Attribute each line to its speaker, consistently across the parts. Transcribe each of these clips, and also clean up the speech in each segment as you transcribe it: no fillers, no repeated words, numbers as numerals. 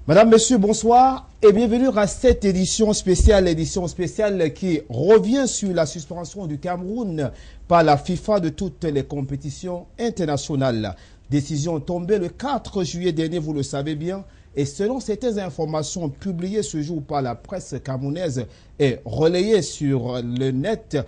Speaker 1: Madame, Monsieur, bonsoir et bienvenue à cette édition spéciale qui revient sur la suspension du Cameroun par la FIFA de toutes les compétitions internationales. Décision tombée le 4 juillet dernier, vous le savez bien, et selon certaines informations publiées ce jour par la presse camerounaise et relayées sur le net,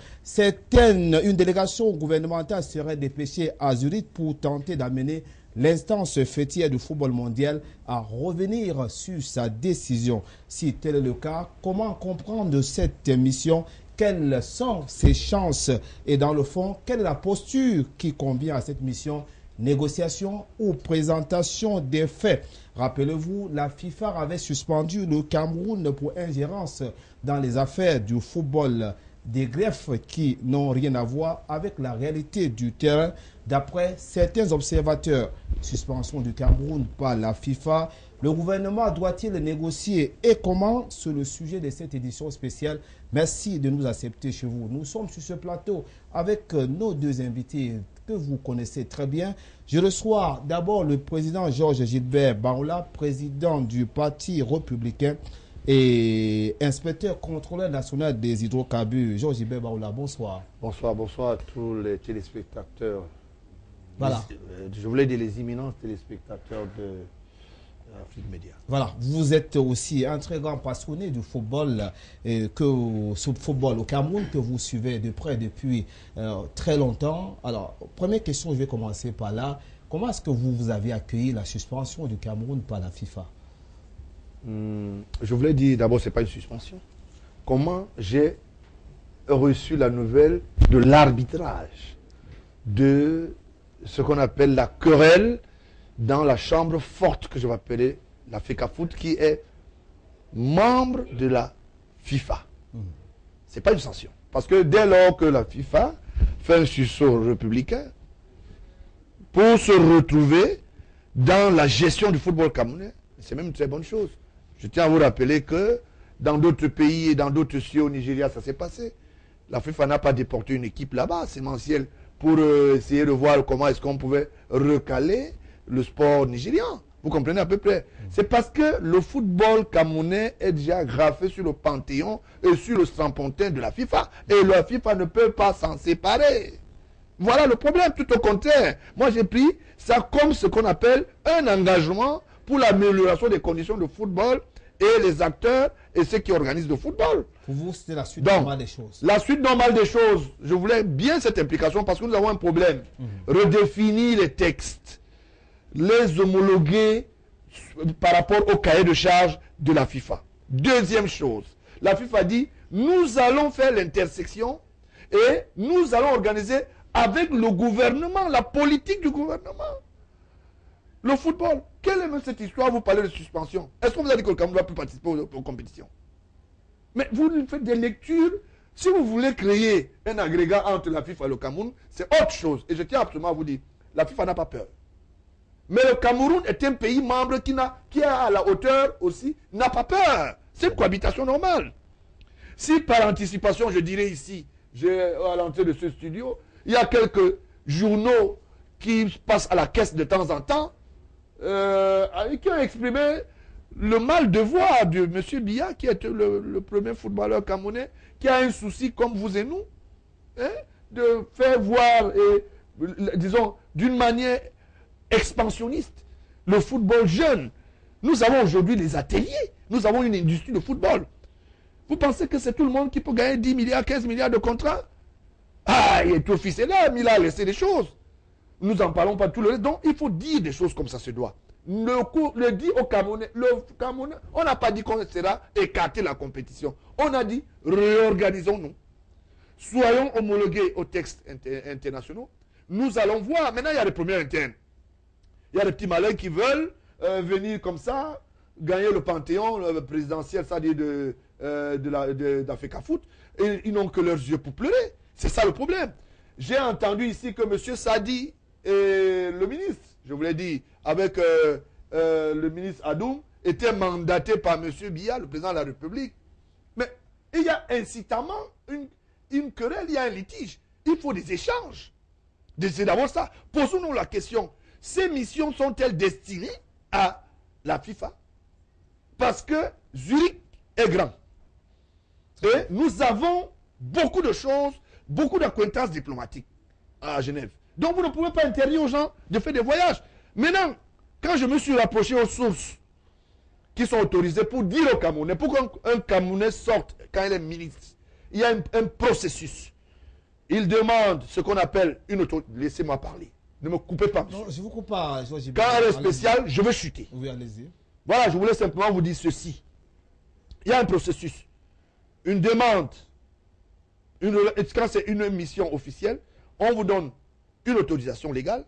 Speaker 1: une délégation gouvernementale serait dépêchée à Zurich pour tenter d'amener l'instance fêtière du football mondial à revenir sur sa décision. Si tel est le cas, comment comprendre cette mission? Quelles sont ses chances? Et dans le fond, quelle est la posture qui convient à cette mission? Négociation ou présentation des faits? Rappelez-vous, la FIFA avait suspendu le Cameroun pour ingérence dans les affaires du football, des greffes qui n'ont rien à voir avec la réalité du terrain. D'après certains observateurs, suspension du Cameroun par la FIFA, le gouvernement doit-il négocier et comment? C'est le sujet de cette édition spéciale. Merci de nous accepter chez vous. Nous sommes sur ce plateau avec nos deux invités que vous connaissez très bien. Je reçois d'abord le président Georges Gilbert Baoula, président du Parti républicain et inspecteur contrôleur national des hydrocarbures. Georges Gilbert Baoula, bonsoir.
Speaker 2: Bonsoir, bonsoir à tous les téléspectateurs.
Speaker 1: Voilà.
Speaker 2: Je voulais dire les imminents téléspectateurs de Afrique Média.
Speaker 1: Voilà, vous êtes aussi un très grand passionné du football, football au Cameroun que vous suivez de près depuis très longtemps. Alors, première question, je vais commencer par là. Comment est-ce que vous avez accueilli la suspension du Cameroun par la FIFA?
Speaker 2: Je voulais dire d'abord, ce n'est pas une suspension. Comment j'ai reçu la nouvelle de l'arbitrage de ce qu'on appelle la querelle dans la chambre forte que je vais appeler la FECAFOOT, qui est membre de la FIFA. Ce n'est pas une sanction. Parce que dès lors que la FIFA fait un sursaut républicain pour se retrouver dans la gestion du football camerounais, c'est même une très bonne chose. Je tiens à vous rappeler que dans d'autres pays et dans d'autres cieux au Nigeria, ça s'est passé. La FIFA n'a pas déporté une équipe là-bas, c'est sémentielle, pour essayer de voir comment est-ce qu'on pouvait recaler le sport nigérian. Vous comprenez à peu près? C'est parce que le football camerounais est déjà graffé sur le panthéon et sur le strapontin de la FIFA. Et la FIFA ne peut pas s'en séparer. Voilà le problème, tout au contraire. Moi, j'ai pris ça comme ce qu'on appelle un engagement pour l'amélioration des conditions de football et les acteurs et ceux qui organisent le football.
Speaker 1: Pour vous, c'était la suite normale des choses.
Speaker 2: La suite normale des choses, je voulais bien cette implication parce que nous avons un problème. Redéfinir les textes, les homologuer par rapport au cahier de charge de la FIFA. Deuxième chose, la FIFA dit, nous allons faire l'intersection et nous allons organiser avec le gouvernement, la politique du gouvernement, le football. Quelle est même cette histoire? Vous parlez de suspension. Est-ce qu'on vous a dit que le Cameroun ne va plus participer aux compétitions? Mais vous faites des lectures. Si vous voulez créer un agrégat entre la FIFA et le Cameroun, c'est autre chose. Et je tiens absolument à vous dire, la FIFA n'a pas peur. Mais le Cameroun est un pays membre qui est à la hauteur aussi, n'a pas peur. C'est une cohabitation normale. Si par anticipation, je dirais ici, à l'entrée de ce studio, il y a quelques journaux qui passent à la caisse de temps en temps, qui ont exprimé le mal de voix de M. Biya, qui est le premier footballeur camerounais, qui a un souci comme vous et nous, hein, de faire voir, disons, d'une manière expansionniste, le football jeune. Nous avons aujourd'hui les ateliers, nous avons une industrie de football. Vous pensez que c'est tout le monde qui peut gagner 10 milliards, 15 milliards de contrats? Ah, il est tout officiel, mais il a laissé des choses. Nous n'en parlons pas tout le reste. Donc, il faut dire des choses comme ça se doit. Le dit au Camerounais, on n'a pas dit qu'on sera écarté la compétition. On a dit, réorganisons-nous. Soyons homologués aux textes internationaux. Nous allons voir. Maintenant, il y a les premiers internes. Il y a des petits malins qui veulent venir comme ça, gagner le panthéon présidentiel, c'est-à-dire de la FECAFOOT, et ils n'ont que leurs yeux pour pleurer. C'est ça le problème. J'ai entendu ici que M. Sadi et le ministre, je vous l'ai dit, avec le ministre Adoum, étaient mandatés par M. Biya, le président de la République. Mais il y a incitamment, une querelle, il y a un litige. Il faut des échanges. C'est d'abord ça. Posons-nous la question. Ces missions sont-elles destinées à la FIFA? Parce que Zurich est grand. Et nous avons beaucoup de choses, beaucoup d'acquaintances diplomatiques à Genève. Donc vous ne pouvez pas interdire aux gens de faire des voyages. Maintenant, quand je me suis rapproché aux sources qui sont autorisées pour dire aux Camerounais, pour qu'un Camerounais sorte quand il est ministre, il y a un processus. Il demande ce qu'on appelle une autorisation. Laissez-moi parler. Ne me coupez pas.
Speaker 1: Non, je ne vous coupe pas.
Speaker 2: Quand elle est spéciale, je veux chuter.
Speaker 1: Oui, allez-y.
Speaker 2: Voilà, je voulais simplement vous dire ceci. Il y a un processus. Une demande. Quand c'est une mission officielle, on vous donne une autorisation légale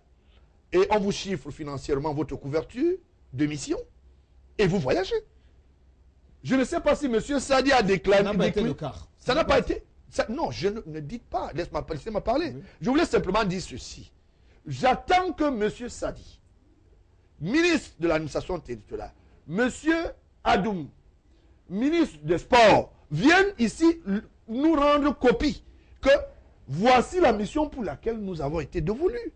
Speaker 2: et on vous chiffre financièrement votre couverture de mission et vous voyagez. Je ne sais pas si M. Sadi a déclaré.
Speaker 1: Ça n'a pas été le cas.
Speaker 2: Ça n'a pas été. Non, je ne dites pas. Laissez-moi parler. Oui. Je voulais simplement dire ceci. J'attends que M. Sadi, ministre de l'administration territoriale, M. Adoum, ministre des Sports, viennent ici nous rendre copie que voici la mission pour laquelle nous avons été devenus.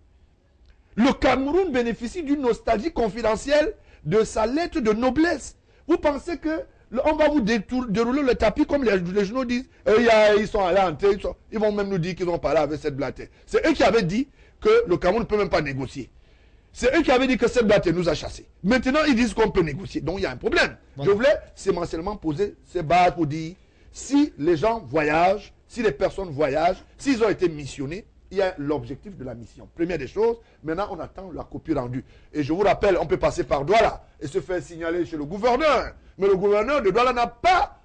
Speaker 2: Le Cameroun bénéficie d'une nostalgie confidentielle de sa lettre de noblesse. Vous pensez que on va vous dérouler le tapis comme les journaux disent. Ils sont allés en tête, ils vont même nous dire qu'ils ont parlé avec cette blatte. C'est eux qui avaient dit que le Cameroun ne peut même pas négocier. C'est eux qui avaient dit que cette blatte nous a chassés. Maintenant, ils disent qu'on peut négocier. Donc, il y a un problème. Voilà. Je voulais essentiellement poser ces bases pour dire, si les gens voyagent, si les personnes voyagent, s'ils ont été missionnés, il y a l'objectif de la mission. Première des choses, maintenant, on attend la copie rendue. Et je vous rappelle, on peut passer par Douala et se faire signaler chez le gouverneur. Mais le gouverneur de Douala n'a pas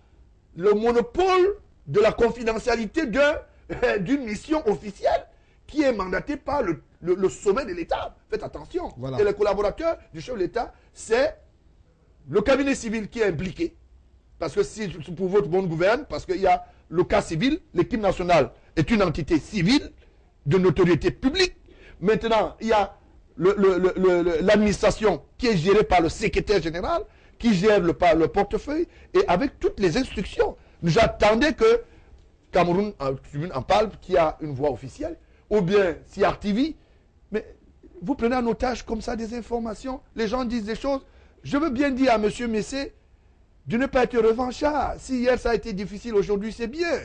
Speaker 2: le monopole de la confidentialité d'une mission officielle qui est mandatée par le sommet de l'État. Faites attention. Voilà. Et les collaborateurs du chef de l'État, c'est le cabinet civil qui est impliqué. Parce que si pour votre bonne gouverne, parce qu'il y a le cas civil, l'équipe nationale est une entité civile de notoriété publique. Maintenant, il y a l'administration qui est gérée par le secrétaire général, qui gère le portefeuille, et avec toutes les instructions. J'attendais que Cameroun en parle, qui a une voix officielle, ou bien CRTV. Mais vous prenez en otage comme ça des informations, les gens disent des choses. Je veux bien dire à M. Messé de ne pas être revanchard. Si hier ça a été difficile, aujourd'hui c'est bien.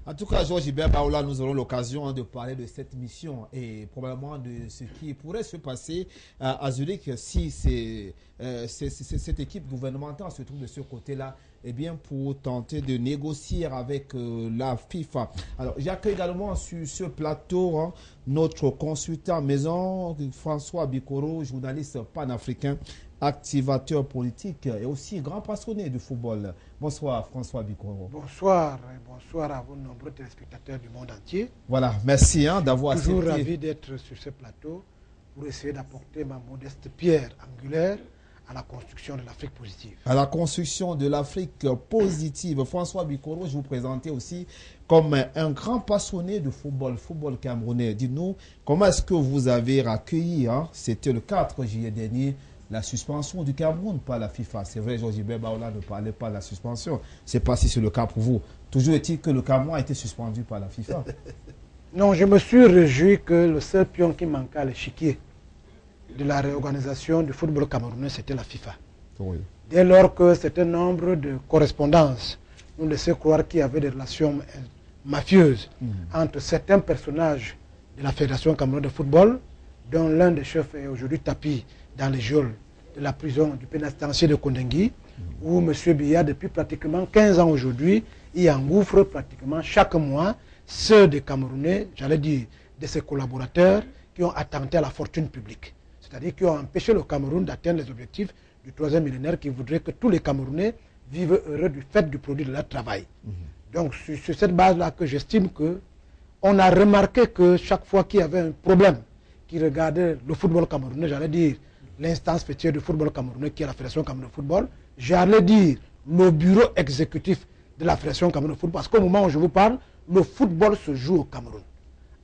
Speaker 1: En tout cas, Georges Hibert Baoula, nous aurons l'occasion de parler de cette mission et probablement de ce qui pourrait se passer à Zurich si cette équipe gouvernementale se trouve de ce côté-là, eh bien, pour tenter de négocier avec la FIFA. Alors, j'accueille également sur ce plateau notre consultant maison, François Bikoro, journaliste panafricain, activateur politique et aussi grand passionné du football. Bonsoir François Bikoro.
Speaker 3: Bonsoir et bonsoir à vos nombreux téléspectateurs du monde entier.
Speaker 1: Voilà, merci d'avoir accepté.
Speaker 3: Toujours ravi d'être sur ce plateau pour essayer d'apporter ma modeste pierre angulaire à la construction de l'Afrique positive.
Speaker 1: À la construction de l'Afrique positive. François Bikoro, je vous présentais aussi comme un grand passionné de football camerounais. Dites-nous, comment est-ce que vous avez accueilli, c'était le 4 juillet dernier, la suspension du Cameroun par la FIFA. C'est vrai, Georges Hibert Baoula ne parlait pas de la suspension. Je ne sais pas si c'est le cas pour vous. Toujours est-il que le Cameroun a été suspendu par la FIFA.
Speaker 3: Non, je me suis réjoui que le seul pion qui manquait à l'échiquier de la réorganisation du football camerounais, c'était la FIFA.
Speaker 1: Oui.
Speaker 3: Dès lors que certain nombre de correspondances nous laissaient croire qu'il y avait des relations mafieuses entre certains personnages de la Fédération camerounaise de football, dont l'un des chefs est aujourd'hui tapis dans les geôles de la prison du pénitentiaire de Kondengui, où M. Biya, depuis pratiquement 15 ans aujourd'hui, il engouffre pratiquement chaque mois ceux des Camerounais, j'allais dire de ses collaborateurs, qui ont attenté à la fortune publique. C'est-à-dire qui ont empêché le Cameroun d'atteindre les objectifs du 3e millénaire qui voudrait que tous les Camerounais vivent heureux du fait du produit de leur travail. Donc, sur cette base-là que j'estime qu'on a remarqué que chaque fois qu'il y avait un problème qui regardait le football camerounais, j'allais dire l'instance fêtière du football camerounais qui est la Fédération camerounaise de football, j'allais dire le bureau exécutif de la Fédération camerounaise de football, parce qu'au moment où je vous parle, le football se joue au Cameroun.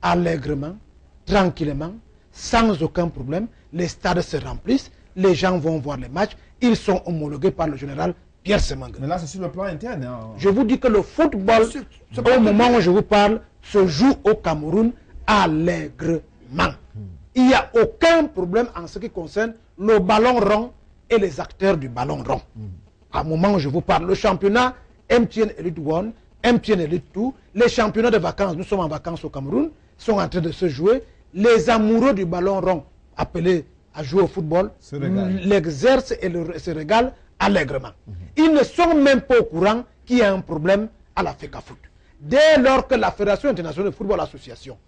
Speaker 3: Allègrement, tranquillement, sans aucun problème, les stades se remplissent, les gens vont voir les matchs, ils sont homologués par le général Pierre Semanga.
Speaker 1: Mais là, c'est sur le plan interne.
Speaker 3: Je vous dis que le football, au moment où je vous parle, se joue au Cameroun allègrement. Il n'y a aucun problème en ce qui concerne le ballon rond et les acteurs du ballon rond. À un moment où je vous parle, le championnat MTN Elite 1, MTN Elite 2, les championnats de vacances, nous sommes en vacances au Cameroun, sont en train de se jouer. Les amoureux du ballon rond, appelés à jouer au football, l'exercent et se régalent allègrement. Ils ne sont même pas au courant qu'il y a un problème à la FECAFOOT. Dès lors que la Fédération internationale de football association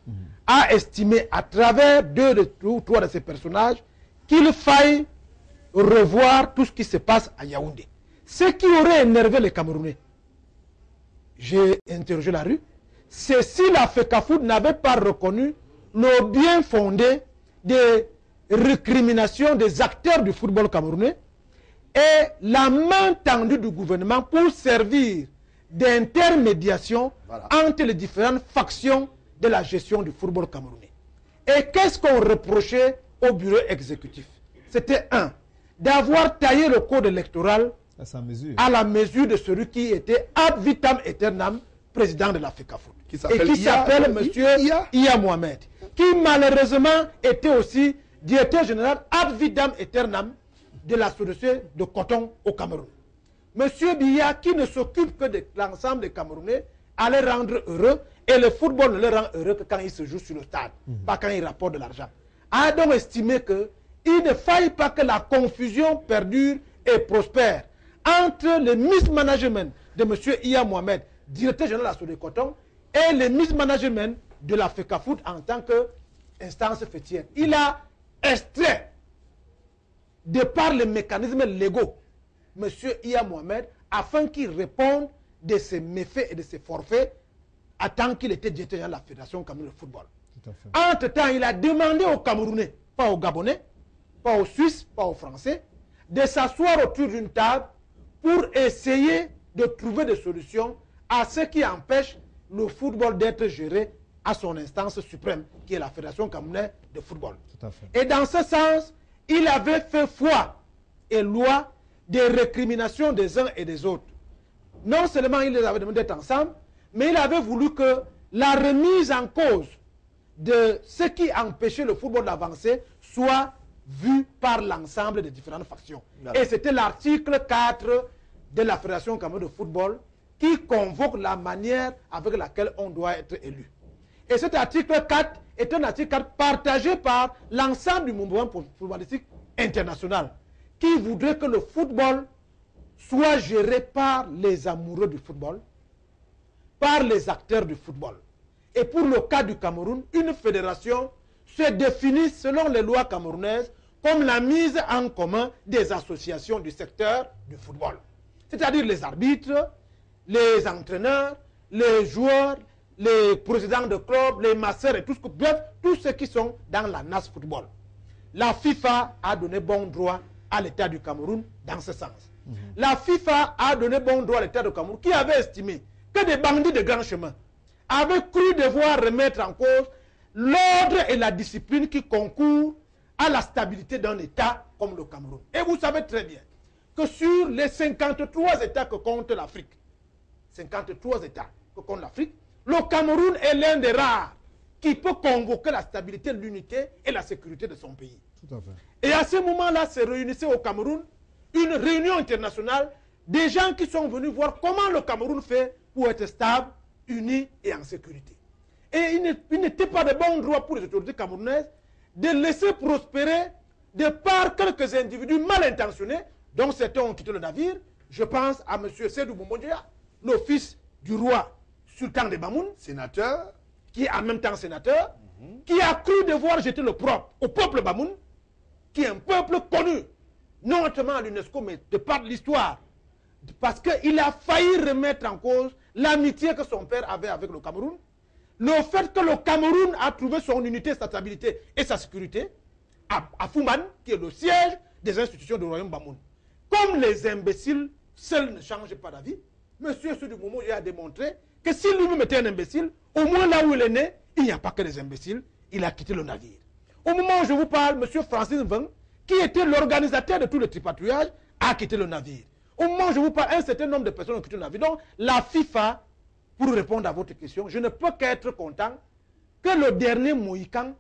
Speaker 3: a estimé à travers deux ou trois de ces personnages qu'il faille revoir tout ce qui se passe à Yaoundé. Ce qui aurait énervé les Camerounais, j'ai interrogé la rue, c'est si la FECAFOOT n'avait pas reconnu le bien fondé des récriminations des acteurs du football camerounais et la main tendue du gouvernement pour servir d'intermédiation entre les différentes factions de la gestion du football camerounais. Et qu'est-ce qu'on reprochait au bureau exécutif? C'était d'avoir taillé le code électoral à la mesure de celui qui était ad vitam aeternam président de la FECAFOOT et qui s'appelle M. Iya Mohamed, qui malheureusement était aussi directeur général ad vitam aeternam de la société de coton au Cameroun. Monsieur Biya, qui ne s'occupe que de l'ensemble des Camerounais, allait rendre heureux, et le football ne le rend heureux que quand il se joue sur le stade, pas quand il rapporte de l'argent. A donc estimé qu'il ne faille pas que la confusion perdure et prospère entre le mismanagement de M. Iya Mohamed, directeur général de la société de coton, et le mismanagement de la FECAFOOT en tant qu'instance fêtière. Il a extrait, de par les mécanismes légaux, M. Iya Mohamed, afin qu'il réponde de ses méfaits et de ses forfaits, à tant qu'il était directeur général de la Fédération camerounaise de football. Entre-temps, il a demandé aux Camerounais, pas aux Gabonais, pas aux Suisses, pas aux Français, de s'asseoir autour d'une table pour essayer de trouver des solutions à ce qui empêche le football d'être géré à son instance suprême, qui est la Fédération camerounaise de football. Et dans ce sens, il avait fait foi et loi des récriminations des uns et des autres. Non seulement il les avait demandé d'être ensemble, mais il avait voulu que la remise en cause de ce qui empêchait le football d'avancer soit vue par l'ensemble des différentes factions. Et c'était l'article 4 de la Fédération camerounaise de football qui convoque la manière avec laquelle on doit être élu. Et cet article 4 est un article 4 partagé par l'ensemble du mouvement footballistique international qui voudrait que le football soit géré par les amoureux du football, par les acteurs du football. Et pour le cas du Cameroun, une fédération se définit selon les lois camerounaises comme la mise en commun des associations du secteur du football. C'est-à-dire les arbitres, les entraîneurs, les joueurs, les présidents de clubs, les masseurs et tout ce que, bref, tous ceux qui sont dans la NAS Football. La FIFA a donné bon droit à l'État du Cameroun dans ce sens. La FIFA a donné bon droit à l'État du Cameroun qui avait estimé que des bandits de grand chemin avaient cru devoir remettre en cause l'ordre et la discipline qui concourent à la stabilité d'un État comme le Cameroun. Et vous savez très bien que sur les 53 États que compte l'Afrique, 53 États que compte l'Afrique, le Cameroun est l'un des rares qui peut convoquer la stabilité, l'unité et la sécurité de son pays.
Speaker 1: Tout à fait.
Speaker 3: Et à ce moment-là, se réunissait au Cameroun une réunion internationale des gens qui sont venus voir comment le Cameroun fait pour être stable, uni et en sécurité. Et il n'était pas de bon droit pour les autorités camerounaises de laisser prospérer de par quelques individus mal intentionnés, dont certains ont quitté le navire. Je pense à M. Sédou Boumondjia, le fils du roi Sultan de Bamoun,
Speaker 2: sénateur,
Speaker 3: qui est en même temps sénateur, qui a cru devoir jeter le propre au peuple Bamoun, qui est un peuple connu, non seulement à l'UNESCO, mais de par l'histoire, parce qu'il a failli remettre en cause l'amitié que son père avait avec le Cameroun, le fait que le Cameroun a trouvé son unité, sa stabilité et sa sécurité à Fouman, qui est le siège des institutions du royaume Bamoun. Comme les imbéciles seuls ne changent pas d'avis, M. Sédou Boumondjia a démontré que si lui-même était un imbécile, au moins là où il est né, il n'y a pas que des imbéciles, il a quitté le navire. Au moment où je vous parle, M. Francis Nveng, qui était l'organisateur de tout le tripatouillage, a quitté le navire. Au moment où je vous parle, un certain nombre de personnes ont quitté le navire. Donc, la FIFA, pour répondre à votre question, je ne peux qu'être content que le dernier Mohican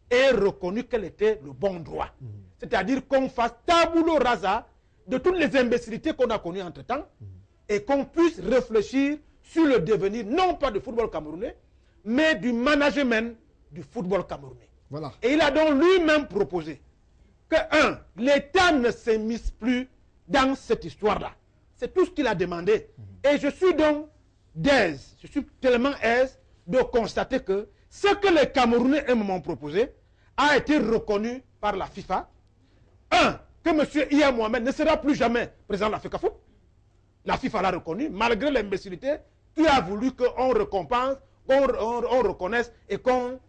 Speaker 3: ait reconnu quel était le bon droit. C'est-à-dire qu'on fasse tabula rasa de toutes les imbécilités qu'on a connues entre-temps et qu'on puisse réfléchir sur le devenir, non pas du football camerounais, mais du management du football camerounais.
Speaker 1: Voilà.
Speaker 3: Et il a donc lui-même proposé que, l'État ne s'immisce plus dans cette histoire-là. C'est tout ce qu'il a demandé. Et je suis donc d'aise, je suis tellement aise de constater que ce que les Camerounais m'ont proposé a été reconnu par la FIFA. Que M. Iya Mohamed ne sera plus jamais président de la FECAFOOT. La FIFA l'a reconnu, malgré l'imbécilité qui a voulu qu'on récompense, qu'on reconnaisse et qu'on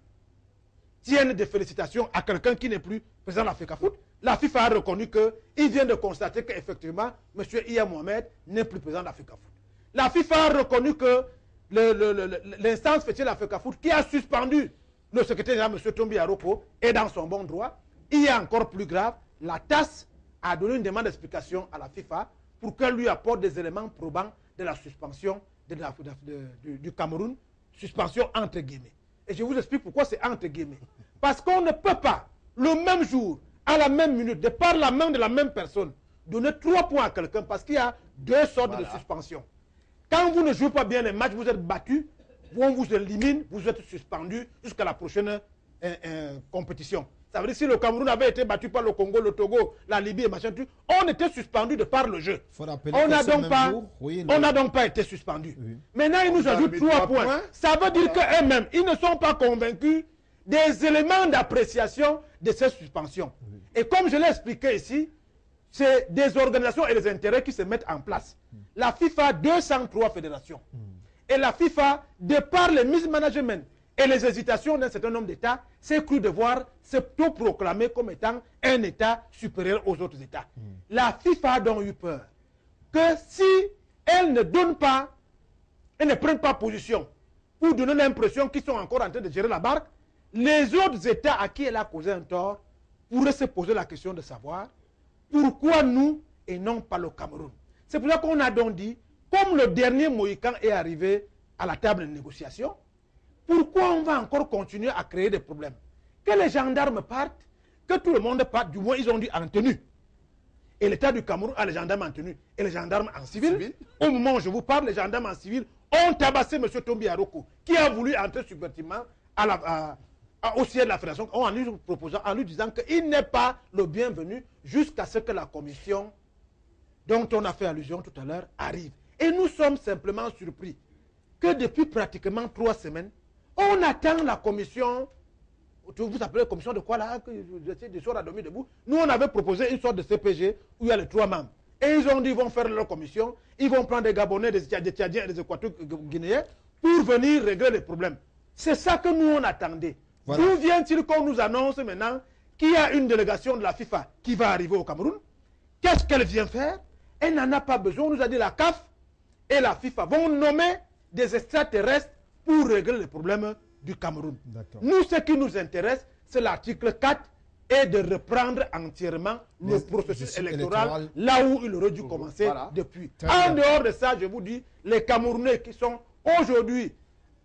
Speaker 3: tienne des félicitations à quelqu'un qui n'est plus président de la FECAFOOT. La FIFA a reconnu qu'il vient de constater qu'effectivement, M. Iya Mohamed n'est plus président de la FECAFOOT. La FIFA a reconnu que l'instance spéciale de la FECAFOOT qui a suspendu le secrétaire général, M. Tombi Aroko, est dans son bon droit. Il y a encore plus grave, la TAS a donné une demande d'explication à la FIFA pour qu'elle lui apporte des éléments probants de la suspension du Cameroun, suspension entre guillemets. Et je vous explique pourquoi c'est entre guillemets. Parce qu'on ne peut pas, le même jour, à la même minute, de par la main de la même personne, donner 3 points à quelqu'un parce qu'il y a 2 sortes de suspension. Quand vous ne jouez pas bien les matchs, vous êtes battu, on vous élimine, vous êtes suspendu jusqu'à la prochaine compétition. Ça veut dire que si le Cameroun avait été battu par le Congo, le Togo, la Libye et machin, on était suspendu de par le jeu. On n'a donc pas été suspendu. Oui. Maintenant, ils nous ajoutent 3 points. Ça veut dire qu'eux-mêmes, ils ne sont pas convaincus des éléments d'appréciation de ces suspensions. Oui. Et comme je l'ai expliqué ici, c'est des organisations et des intérêts qui se mettent en place. La FIFA a 203 fédérations. Et la FIFA, de par les mismanagement et les hésitations d'un certain nombre d'États, s'est cru devoir s'auto-proclamer comme étant un État supérieur aux autres États. La FIFA a donc eu peur que si elle ne donne pas, elle ne prenne pas position pour donner l'impression qu'ils sont encore en train de gérer la barque, les autres États à qui elle a causé un tort pourraient se poser la question de savoir pourquoi nous et non pas le Cameroun. C'est pour ça qu'on a donc dit, comme le dernier Mohican est arrivé à la table de négociation, pourquoi on va encore continuer à créer des problèmes? Que les gendarmes partent, que tout le monde parte, du moins ils ont dit en tenue. Et l'État du Cameroun a les gendarmes en tenue et les gendarmes en civil. Au moment où je vous parle, les gendarmes en civil ont tabassé M. Tombi Aroko, qui a voulu entrer subvertiment au siège de la fédération, en lui disant qu'il n'est pas le bienvenu jusqu'à ce que la commission dont on a fait allusion tout à l'heure arrive. Et nous sommes simplement surpris que depuis pratiquement 3 semaines, on attend la commission, vous appelez la commission de quoi là, des soirs à dormir debout. Nous on avait proposé une sorte de CPG où il y a les 3 membres. Et ils ont dit qu'ils vont faire leur commission, ils vont prendre des Gabonais, des Tchadiens et des Équatoriens pour venir régler les problèmes. C'est ça que nous on attendait. Voilà. D'où vient-il qu'on nous annonce maintenant qu'il y a une délégation de la FIFA qui va arriver au Cameroun? Qu'est-ce qu'elle vient faire? Elle n'en a pas besoin. On nous a dit la CAF et la FIFA vont nommer des extraterrestres pour régler les problèmes du Cameroun. Nous, ce qui nous intéresse, c'est l'article 4 et de reprendre entièrement le processus électoral là où il aurait dû commencer depuis. En dehors de ça, je vous dis, les Camerounais qui sont aujourd'hui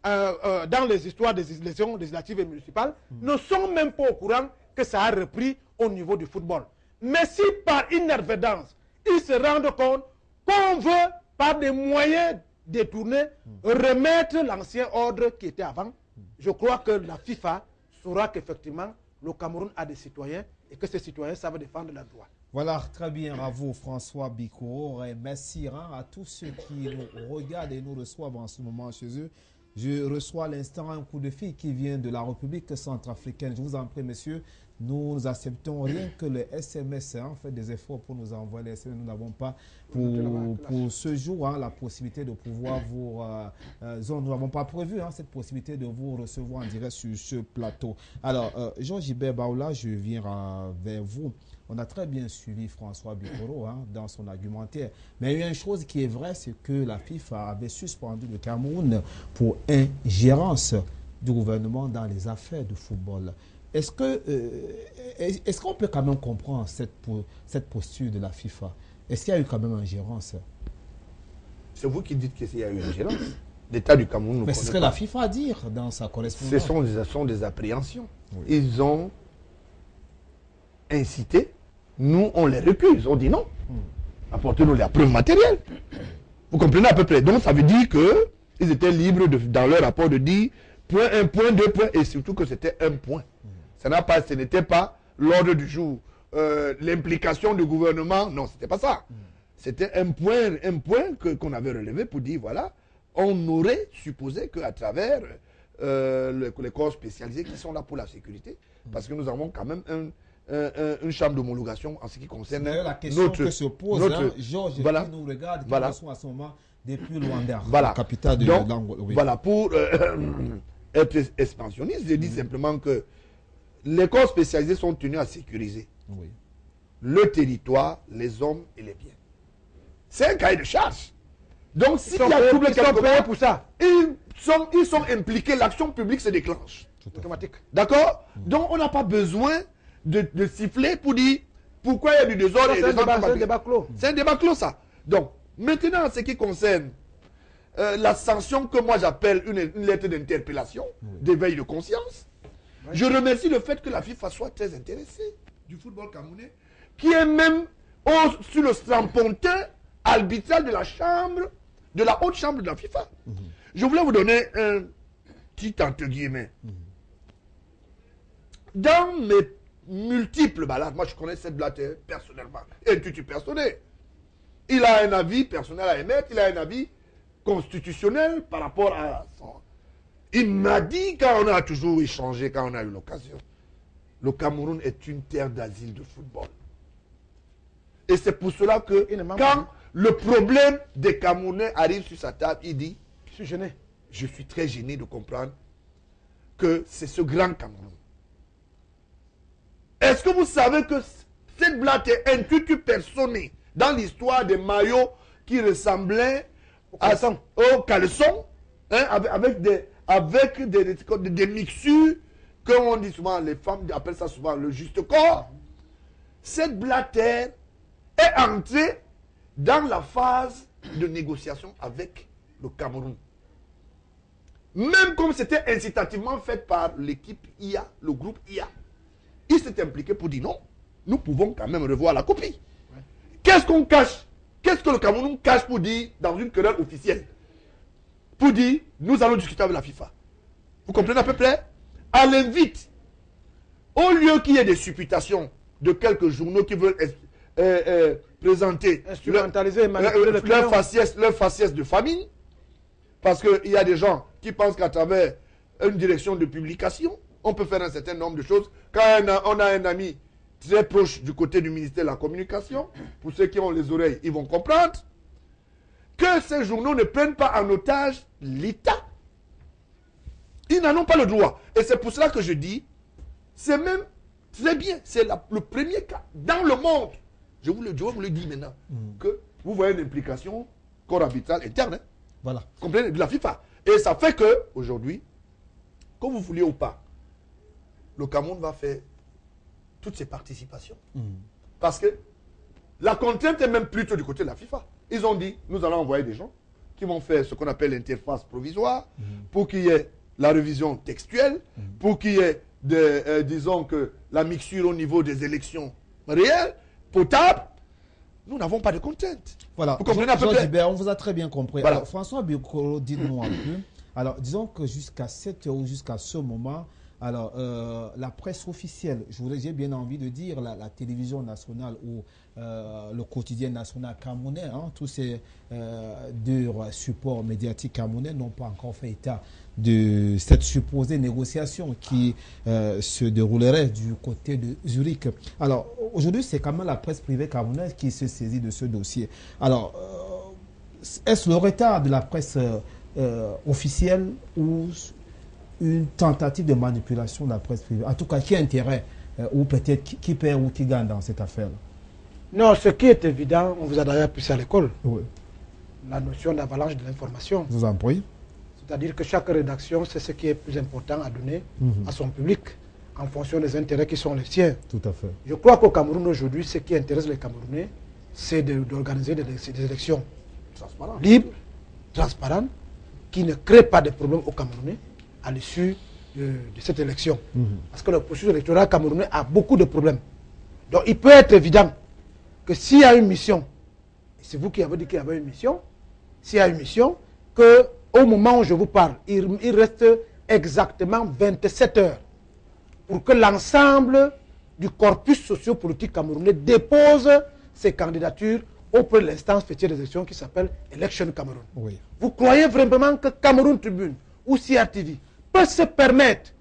Speaker 3: dans les histoires des élections législatives et municipales ne sont même pas au courant que ça a repris au niveau du football. Mais si par inadvertance, ils se rendent compte qu'on veut, par des moyens détournés, remettre l'ancien ordre qui était avant, je crois que la FIFA saura qu'effectivement, le Cameroun a des citoyens et que ces citoyens savent défendre leurs droits.
Speaker 1: Voilà, très bien à vous François Bikoro et merci à tous ceux qui nous regardent et nous reçoivent en ce moment chez eux. Je reçois à l'instant un coup de fil qui vient de la République centrafricaine. Je vous en prie, monsieur, nous acceptons rien que les SMS. Faites des efforts pour nous envoyer les SMS. Nous n'avons pas pour ce jour la possibilité de pouvoir vous... nous n'avons pas prévu cette possibilité de vous recevoir en direct sur ce plateau. Alors, Jean-Gilbert Baoula, je viens vers vous. On a très bien suivi François Bikoro dans son argumentaire. Mais il y a une chose qui est vraie, c'est que la FIFA avait suspendu le Cameroun pour ingérence du gouvernement dans les affaires de football. Est-ce qu'on peut quand même comprendre cette posture de la FIFA? Est-ce qu'il y a eu quand même ingérence?
Speaker 2: C'est vous qui dites qu'il y a eu ingérence. L'État du Cameroun ne
Speaker 1: Mais c'est ce que la FIFA a dit dans sa correspondance.
Speaker 2: Ce sont des appréhensions. Oui. Ils ont incité. Nous, on les récuse. On dit non. apportez-nous la preuve matérielle. Vous comprenez à peu près. Donc ça veut dire qu'ils étaient libres dans leur rapport de dire point 1, point 2, point, et surtout que c'était un point. Ce n'était pas l'ordre du jour. L'implication du gouvernement, non, c'était pas ça. C'était un point qu'on avait relevé pour dire, voilà, on aurait supposé qu'à travers les corps spécialisés qui sont là pour la sécurité, parce que nous avons quand même une chambre d'homologation en ce qui concerne
Speaker 1: la question que se pose, Georges, voilà, qui nous regarde, qui sont à ce moment depuis Luanda, la capitale de l'Angola. Oui.
Speaker 2: Voilà, pour être expansionniste, je dis simplement que les corps spécialisés sont tenus à sécuriser le territoire, les hommes et les biens. C'est un cahier de charge. Donc, s'il y a trouble quelque part,
Speaker 3: pour ça.
Speaker 2: Ils sont impliqués, l'action publique se déclenche.
Speaker 3: Automatique.
Speaker 2: D'accord? Donc, on n'a pas besoin de siffler pour dire pourquoi il y a du désordre.
Speaker 3: C'est un débat clos.
Speaker 2: C'est un débat clos, ça. Donc, maintenant, en ce qui concerne la sanction que moi j'appelle une lettre d'interpellation, d'éveil de conscience, je remercie le fait que la FIFA soit très intéressée du football camerounais, qui est même sur le strapontin arbitral de la chambre, de la haute chambre de la FIFA. Je voulais vous donner un petit entre guillemets. Dans mes multiples balades, moi je connais cette Blatter personnellement, et tutu personnel. Il a un avis personnel à émettre, il a un avis constitutionnel par rapport à son... Il m'a dit, quand on a toujours échangé, quand on a eu l'occasion, le Cameroun est une terre d'asile de football. Et c'est pour cela que quand le problème des Camerounais arrive sur sa table, il dit,
Speaker 3: je suis gêné.
Speaker 2: Je suis très gêné de comprendre que c'est ce grand Cameroun. Est-ce que vous savez que cette blague est un tutu personné dans l'histoire des maillots qui ressemblaient au caleçon, hein, avec des mixtures, comme on dit souvent, les femmes appellent ça souvent le juste corps. Cette blague est entrée dans la phase de négociation avec le Cameroun. Même comme c'était incitativement fait par l'équipe IA, le groupe IA. Il s'est impliqué pour dire non, nous pouvons quand même revoir la copie. Qu'est-ce qu'on cache? Qu'est-ce que le Cameroun cache pour dire dans une querelle officielle? Pour dire, nous allons discuter avec la FIFA. Vous comprenez à peu près? À l'invite, au lieu qu'il y ait des supputations de quelques journaux qui veulent présenter leur faciès de famine, parce qu'il y a des gens qui pensent qu'à travers une direction de publication, on peut faire un certain nombre de choses. Quand on a un ami très proche du côté du ministère de la Communication, pour ceux qui ont les oreilles, ils vont comprendre que ces journaux ne prennent pas en otage l'État. Ils n'en ont pas le droit. Et c'est pour cela que je dis, c'est même très bien, c'est le premier cas dans le monde. Je vous le dis maintenant, que vous voyez une implication corps arbitral interne. Hein? Voilà. Vous comprenez, de la FIFA. Et ça fait que, aujourd'hui, que vous vouliez ou pas, le Cameroun va faire toutes ses participations. Parce que la contrainte est même plutôt du côté de la FIFA. Ils ont dit, nous allons envoyer des gens qui vont faire ce qu'on appelle l'interface provisoire pour qu'il y ait la révision textuelle, pour qu'il y ait, disons que la mixture au niveau des élections réelles, potables. Nous n'avons pas de contrainte.
Speaker 1: Voilà.
Speaker 2: Vous comprenez à peu près?
Speaker 1: On vous a très bien compris. Voilà. Alors, François Biokolo, dites-nous un peu. Alors, disons que jusqu'à jusqu'à ce moment, alors, la presse officielle, j'ai bien envie de dire, la télévision nationale ou le quotidien national camerounais, hein, tous ces deux supports médiatiques camerounais n'ont pas encore fait état de cette supposée négociation qui se déroulerait du côté de Zurich. Alors, aujourd'hui, c'est quand même la presse privée camerounaise qui se saisit de ce dossier. Alors, est-ce le retard de la presse officielle ou une tentative de manipulation de la presse privée? En tout cas, qui a intérêt ou peut-être qui perd ou qui gagne dans cette affaire?
Speaker 3: Non, ce qui est évident, on vous a d'ailleurs appris ça à l'école,
Speaker 1: oui.
Speaker 3: La notion d'avalanche de l'information.
Speaker 1: Je vous en prie.
Speaker 3: C'est-à-dire que chaque rédaction, c'est ce qui est plus important à donner à son public en fonction des intérêts qui sont les siens.
Speaker 1: Tout à fait.
Speaker 3: Je crois qu'au Cameroun aujourd'hui, ce qui intéresse les Camerounais, c'est d'organiser des élections libres, transparentes, qui ne créent pas de problèmes aux Camerounais à l'issue de cette élection. Parce que le processus électoral camerounais a beaucoup de problèmes. Donc il peut être évident que s'il y a une mission c'est vous qui avez dit qu'il y avait une mission, s'il y a une mission, qu'au moment où je vous parle, il reste exactement 27 heures pour que l'ensemble du corpus sociopolitique camerounais dépose ses candidatures auprès de l'instance fêtière des élections qui s'appelle Election Cameroun.
Speaker 1: Oui.
Speaker 3: Vous croyez vraiment que Cameroun Tribune ou CRTV peut se permettre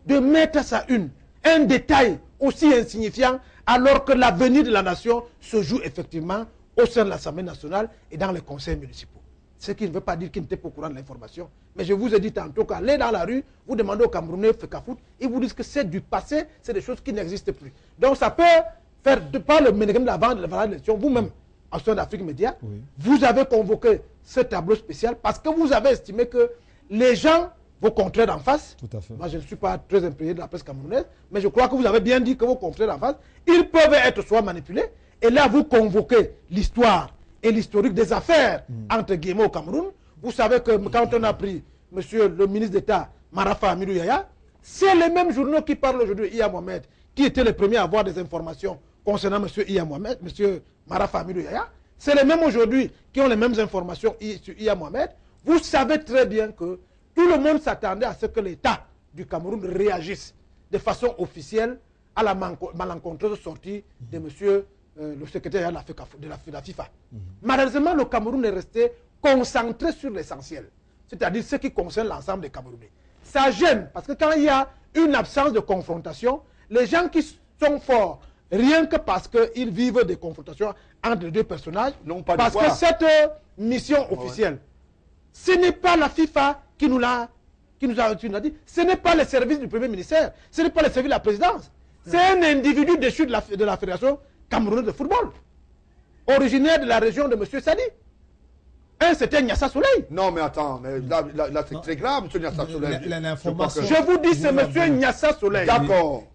Speaker 3: de mettre à sa une un détail aussi insignifiant alors que l'avenir de la nation se joue effectivement au sein de l'Assemblée nationale et dans les conseils municipaux? Ce qui ne veut pas dire qu'il n'était pas au courant de l'information. Mais je vous ai dit tantôt qu'aller dans la rue, vous demandez aux Camerounais Fekafout, ils vous disent que c'est du passé, c'est des choses qui n'existent plus. Donc ça peut faire, de par le mécanisme de la vente de l'élection, vous-même, en sein d'Afrique Média, vous avez convoqué ce tableau spécial parce que vous avez estimé que les gens, vos confrères en face,
Speaker 1: Tout à fait.
Speaker 3: moi je ne suis pas très imprégné de la presse camerounaise, mais je crois que vous avez bien dit que vos confrères en face, ils peuvent être soit manipulés, et là vous convoquez l'histoire et l'historique des affaires, entre guillemets, au Cameroun. Vous savez que quand on a pris monsieur le ministre d'État, Marafa Amidou Yaya, c'est les mêmes journaux qui parlent aujourd'hui, Iya Mohamed, qui étaient les premiers à avoir des informations concernant monsieur Iya Mohamed, monsieur Marafa Amidou Yaya. C'est les mêmes aujourd'hui qui ont les mêmes informations sur Iya Mohamed. Vous savez très bien que tout le monde s'attendait à ce que l'État du Cameroun réagisse de façon officielle à la malencontreuse sortie de monsieur le secrétaire de la FIFA. Malheureusement, le Cameroun est resté concentré sur l'essentiel, c'est-à-dire ce qui concerne l'ensemble des Camerounais. Ça gêne, parce que quand il y a une absence de confrontation, les gens qui sont forts, rien que parce qu'ils vivent des confrontations entre les deux personnages, parce que cette mission officielle, ce n'est pas la FIFA qui nous a dit, ce n'est pas le service du Premier ministère, ce n'est pas le service de la présidence, c'est un individu déchu de la Fédération camerounaise de football, originaire de la région de M. Sadi. C'était Nyassa Soleil.
Speaker 2: Non, mais attends, mais là c'est très grave, M. Nyassa Soleil.
Speaker 3: Je vous dis, c'est M. Nyassa Soleil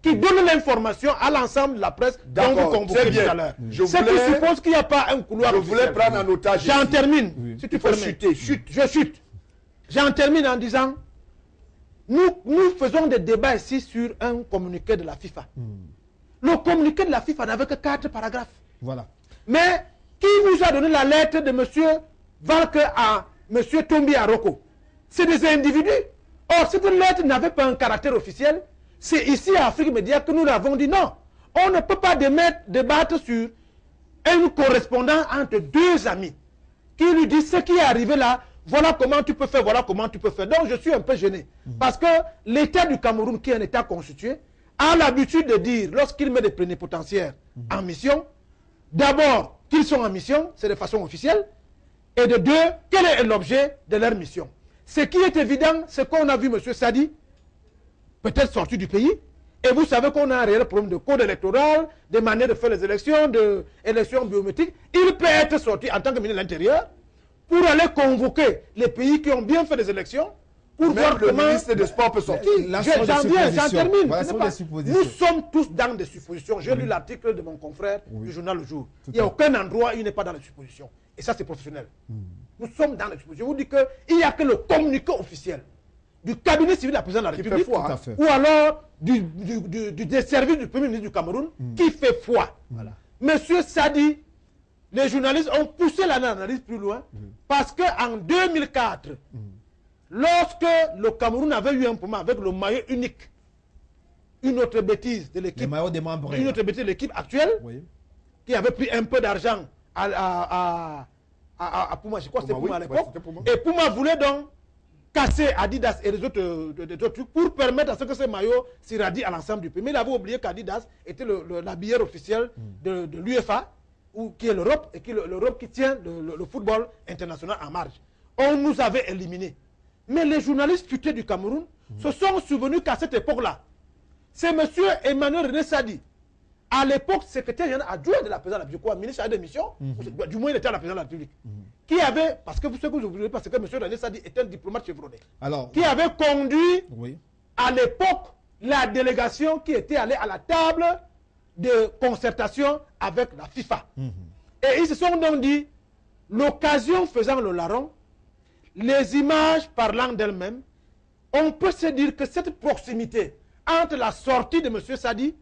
Speaker 3: qui donne l'information à l'ensemble de la presse dont vous convoquez tout à l'heure. Ce qui suppose qu'il n'y a pas un couloir.
Speaker 2: Je voulais prendre un otage.
Speaker 3: J'en termine. Si tu peux chuter, chute. Je chute. J'en termine en disant, nous faisons des débats ici sur un communiqué de la FIFA. Le communiqué de la FIFA n'avait que 4 paragraphes.
Speaker 1: Voilà.
Speaker 3: Mais qui vous a donné la lettre de M. Valke à M. Tombi Aroko? C'est des individus. Or, cette lettre n'avait pas un caractère officiel. C'est ici à Afrique Média que nous l'avons dit non. On ne peut pas débattre sur un correspondant entre deux amis qui lui dit ce qui est arrivé là, voilà comment tu peux faire, voilà comment tu peux faire. Donc je suis un peu gêné. Parce que l'État du Cameroun, qui est un État constitué, a l'habitude de dire, lorsqu'il met des plénipotentiaires en mission, d'abord qu'ils sont en mission, c'est de façon officielle, et de deux, quel est l'objet de leur mission. Ce qui est évident, c'est qu'on a vu M. Sadi, peut-être sorti du pays, et vous savez qu'on a un réel problème de code électoral, de manière de faire les élections, d'élections biométriques. Il peut être sorti en tant que ministre de l'Intérieur pour aller convoquer les pays qui ont bien fait des élections, pour
Speaker 2: même
Speaker 3: voir
Speaker 2: le
Speaker 3: comment...
Speaker 2: ministre des Sports peut sortir.
Speaker 3: J'en termine.
Speaker 1: Voilà,
Speaker 3: nous sommes tous dans des suppositions. J'ai lu l'article de mon confrère du journal Le Jour. Il n'y a aucun endroit où il n'est pas dans les suppositions. Et ça, c'est professionnel. Nous sommes dans les suppositions. Je vous dis qu'il n'y a que le communiqué officiel du cabinet civil de la présidence de la République, ou alors des services du Premier ministre du Cameroun, qui fait foi. Voilà. Monsieur Sadi, les journalistes ont poussé l'analyse plus loin, parce qu'en 2004, lorsque le Cameroun avait eu un problème avec le maillot unique, une autre bêtise de l'équipe, une autre bêtise de l'équipe actuelle, qui avait pris un peu d'argent à Puma, je crois que c'était Puma à l'époque, et Puma voulait donc casser Adidas et les autres trucs pour permettre à ce que ces maillots s'irradient à l'ensemble du pays. Mais il avait oublié qu'Adidas était la bière officielle de l'UEFA, qui est l'Europe, et l'Europe qui tient le football international en marge. On nous avait éliminés. Mais les journalistes futés du Cameroun se sont souvenus qu'à cette époque-là, c'est M. Emmanuel René Sadi, à l'époque secrétaire adjoint de la présidence de la République, quoi, ministre de mission, du moins il était à la présidence de la République, qui avait, parce que vous savez que vous oubliez, parce que M. René Sadi était un diplomate chevronné, qui avait conduit à l'époque la délégation qui était allée à la table de concertation avec la FIFA. Et ils se sont donc dit, l'occasion faisant le larron, les images parlant d'elles-mêmes, on peut se dire que cette proximité entre la sortie de M. Sadi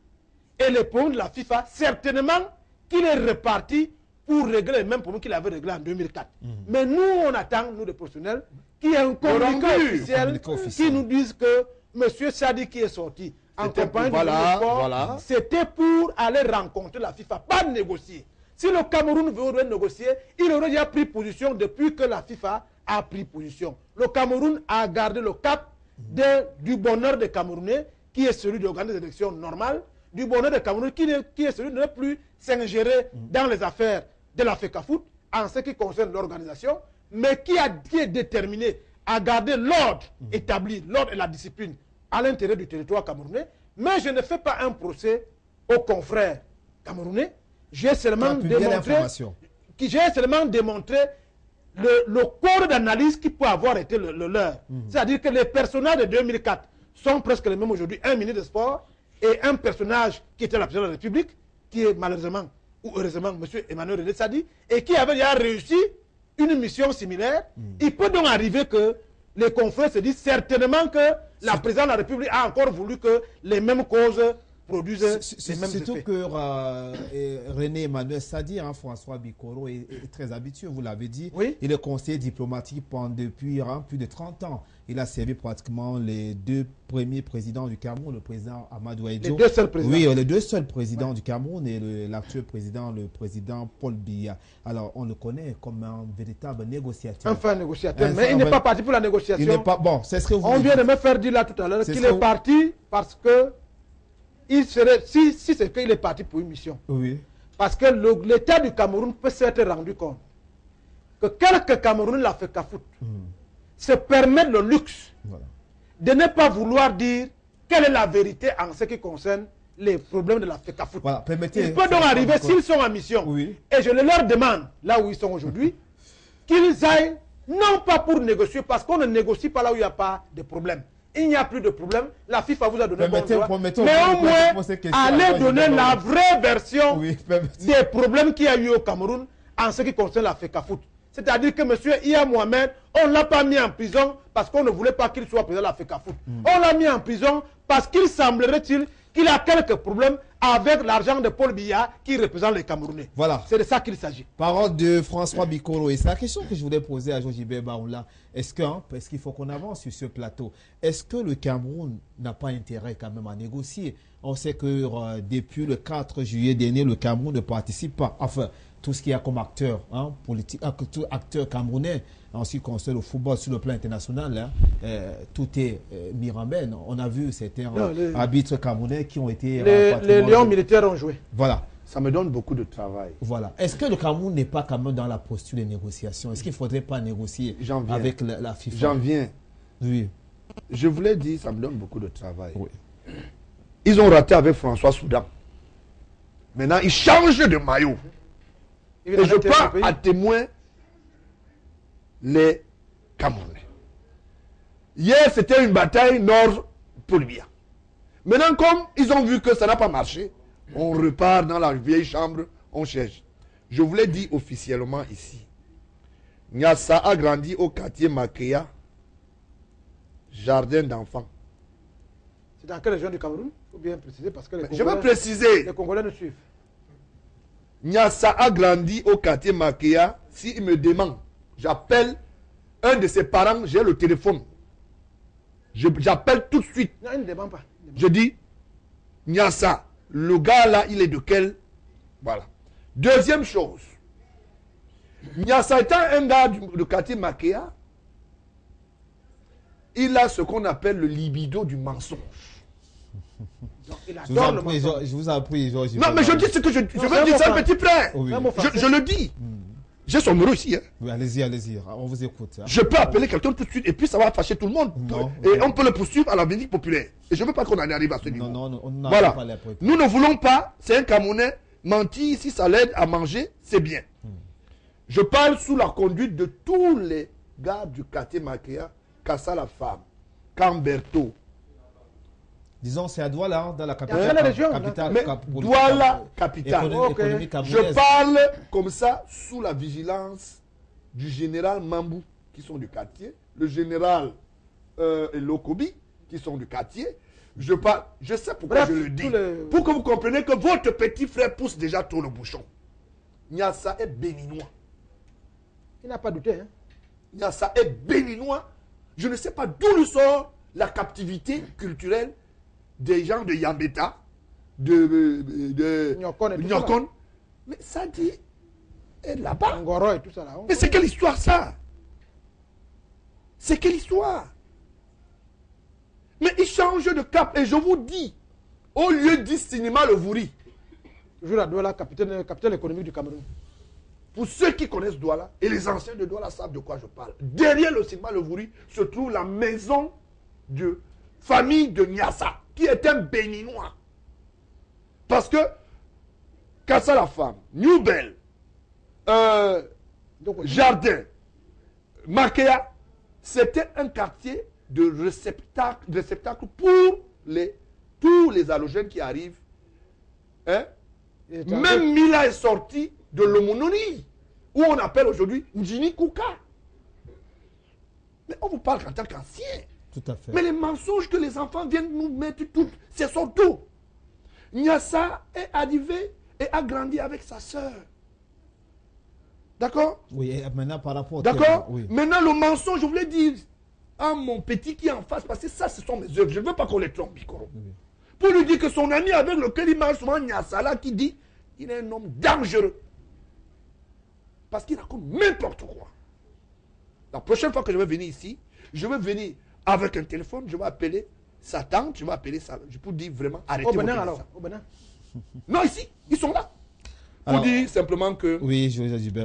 Speaker 3: et les problèmes de la FIFA, certainement qu'il est reparti pour régler les mêmes problèmes qu'il avait réglés en 2004. Mais nous, on attend, nous les professionnels, qu'il y ait un communiqué officiel qui nous dise que M. Sadi qui est sorti en compagnie du sport, c'était pour aller rencontrer la FIFA, pas négocier. Si le Cameroun veut négocier, il aurait déjà pris position depuis que la FIFA a pris position. Le Cameroun a gardé le cap du bonheur des Camerounais, qui est celui d'organiser des élections normales, du bonheur des Camerounais, qui est celui de ne plus s'ingérer dans les affaires de la FECAFOOT en ce qui concerne l'organisation, mais qui est déterminé à garder l'ordre établi, l'ordre et la discipline à l'intérieur du territoire camerounais. Mais je ne fais pas un procès aux confrères camerounais. J'ai seulement démontré le corps d'analyse qui peut avoir été le leur. C'est-à-dire que les personnages de 2004 sont presque les mêmes aujourd'hui. Un ministre des Sports et un personnage qui était la présidente de la République, qui est malheureusement ou heureusement M. Emmanuel René Sadi, et qui avait déjà réussi une mission similaire. Il peut donc arriver que les confrères se disent certainement que la présidente de la République a encore voulu que les mêmes causes produisent les mêmes effets.
Speaker 1: Surtout que René Emmanuel Sadi, François Bikoro, est très habitué, vous l'avez dit.
Speaker 3: Oui.
Speaker 1: Il est conseiller diplomatique depuis plus de 30 ans. Il a servi pratiquement les deux premiers présidents du Cameroun, le président Amadou Ahidjo.
Speaker 3: Les deux seuls présidents.
Speaker 1: Oui, les deux seuls présidents du Cameroun et l'actuel président, le président Paul Biya. Alors, on le connaît comme un véritable négociateur.
Speaker 3: Enfin, négociateur. Mais il n'est pas parti pour la négociation.
Speaker 1: Il n'est pas... Bon, c'est ce que vous
Speaker 3: On vient de me faire dire là tout à l'heure qu'il est parti parce que il serait, si c'est qu'il est parti pour une mission.
Speaker 1: Oui.
Speaker 3: Parce que l'État du Cameroun peut s'être rendu compte que quelques Camerounais la FECAFOOT se permettent le luxe de ne pas vouloir dire quelle est la vérité en ce qui concerne les problèmes de la FECAFOOT.
Speaker 1: Voilà,
Speaker 3: il peut donc arriver, s'ils sont en mission, et je leur demande, là où ils sont aujourd'hui, qu'ils aillent, non pas pour négocier, parce qu'on ne négocie pas là où il n'y a pas de problème. Il n'y a plus de problème. La FIFA vous a donné bon droit. Mais au moins, allez donner la vraie version des problèmes qu'il y a eu au Cameroun en ce qui concerne la FECAFOOT. C'est-à-dire que M. Iya Mohamed, on ne l'a pas mis en prison parce qu'on ne voulait pas qu'il soit président de la FECAFOOT. On l'a mis en prison parce qu'il semblerait-il qu'il a quelques problèmes avec l'argent de Paul Biya qui représente les Camerounais.
Speaker 1: Voilà.
Speaker 3: C'est de ça qu'il s'agit.
Speaker 1: Parole de François Bikoro. Et c'est la question que je voulais poser à Georges Baoula. Est-ce qu'il faut qu'on avance sur ce plateau? Est-ce que le Cameroun n'a pas intérêt quand même à négocier? On sait que depuis le 4 juillet dernier, le Cameroun ne participe pas. Enfin, tout ce qu'il y a comme acteur politique, acteur camerounais en ce qui concerne le football sur le plan international, tout est mis en berne. On a vu certains arbitres camerounais qui ont été...
Speaker 3: Les lions militaires ont joué.
Speaker 1: Voilà.
Speaker 2: Ça me donne beaucoup de travail.
Speaker 1: Voilà. Est-ce que le Cameroun n'est pas quand même dans la posture des négociations? Est-ce qu'il ne faudrait pas négocier avec la FIFA?
Speaker 2: J'en viens.
Speaker 1: Oui.
Speaker 2: Je voulais dire, ça me donne beaucoup de travail.
Speaker 1: Oui.
Speaker 2: Ils ont raté avec François Soudan. Maintenant, ils changent de maillot. Et je prends à témoin les Camerounais. Hier, c'était une bataille nord-Paul-Biya. Maintenant, comme ils ont vu que ça n'a pas marché, on repart dans la vieille chambre, on cherche. Je voulais dire officiellement ici, Nyassa a grandi au quartier Makéa, jardin d'enfants.
Speaker 3: C'est dans quelle région du Cameroun? Il faut bien préciser parce que
Speaker 2: je veux préciser.
Speaker 3: Les Congolais nous suivent.
Speaker 2: Nyassa a grandi au quartier Makéa. S'il me demande, j'appelle un de ses parents, j'ai le téléphone. J'appelle tout de suite.
Speaker 3: Non, il ne demande pas.
Speaker 2: Je dis, Nyassa, le gars là, il est de quel? Voilà. Deuxième chose. Nyassa étant un gars du quartier Makéa, il a ce qu'on appelle le libido du mensonge.
Speaker 3: Donc, il adore le mensonge.
Speaker 1: Je vous en prie, Georges.
Speaker 2: Non, mais je dis ce que je veux dire, c'est un petit frère.
Speaker 1: Oui.
Speaker 2: Je le dis. J'ai son numéro ici. Hein.
Speaker 1: Oui, allez-y, on vous écoute. Hein.
Speaker 2: Je peux appeler quelqu'un tout de suite et puis ça va fâcher tout le monde.
Speaker 1: Non,
Speaker 2: et on peut le poursuivre à la Vélinique populaire. Et je ne veux pas qu'on en arrive à ce niveau.
Speaker 1: Non, on n'a
Speaker 2: voilà.
Speaker 1: pas les preuves.
Speaker 2: Nous ne voulons pas, c'est un Camerounais, mentir, si ça l'aide à manger, c'est bien. Je parle sous la conduite de tous les gars du quartier Makéa, Kassa la femme, Camberto.
Speaker 1: Disons, c'est à Douala, dans la capitale.
Speaker 3: Dans la région.
Speaker 2: Mais Douala, capitale. Je parle comme ça sous la vigilance du général Mambou, qui sont du quartier, le général Lokobi, qui sont du quartier. Je sais pourquoi je le dis. Pour que vous compreniez que votre petit frère pousse déjà tout le bouchon. Nyassa est béninois.
Speaker 3: Il n'a pas douté. Hein?
Speaker 2: Nyassa est béninois. Je ne sais pas d'où le sort la captivité culturelle des gens de Yambeta, de Nyokon. Mais ça dit, est là-bas.
Speaker 3: Ngoro et tout ça là.
Speaker 2: Mais c'est quelle histoire ça? C'est quelle histoire? Mais il change de cap. Et je vous dis, au lieu du cinéma Le Vouri,
Speaker 3: toujours à Douala, capitale économique du Cameroun.
Speaker 2: pour ceux qui connaissent Douala, et les anciens de Douala savent de quoi je parle, derrière le cinéma Le Vouri se trouve la maison de famille de Nyassa, qui est un béninois. Parce que Kassa la femme, New Bell, Jardin, Makea, c'était un quartier de réceptacle pour tous les halogènes qui arrivent. Hein? Même Mila est sorti de l'Omononi, où on appelle aujourd'hui Njini Kuka. Mais on vous parle en tant qu'ancien.
Speaker 1: Tout à fait.
Speaker 2: Mais les mensonges que les enfants viennent nous mettre, c'est son tout. Nyassa est arrivé et a grandi avec sa sœur. D'accord?
Speaker 1: Oui, et maintenant par rapport au
Speaker 2: D'accord?
Speaker 1: oui.
Speaker 2: Maintenant, le mensonge, je voulais dire à mon petit qui est en face, parce que ça, ce sont mes œuvres. Je ne veux pas qu'on les trompe, Bikoro.
Speaker 1: Oui.
Speaker 2: Pour lui dire que son ami avec lequel il marche souvent, Nyassa, là, qui dit, il est un homme dangereux. Parce qu'il raconte n'importe quoi. La prochaine fois que je vais venir ici, je vais venir avec un téléphone, je vais appeler sa tante, je vais appeler ça. Je peux dire vraiment, arrêtez
Speaker 3: Au Bénin
Speaker 2: votre
Speaker 3: alors,
Speaker 2: ça.
Speaker 3: au Bénin.
Speaker 2: Non, ici, ils sont là. Pour
Speaker 1: Alors,
Speaker 2: dire simplement que
Speaker 1: oui, je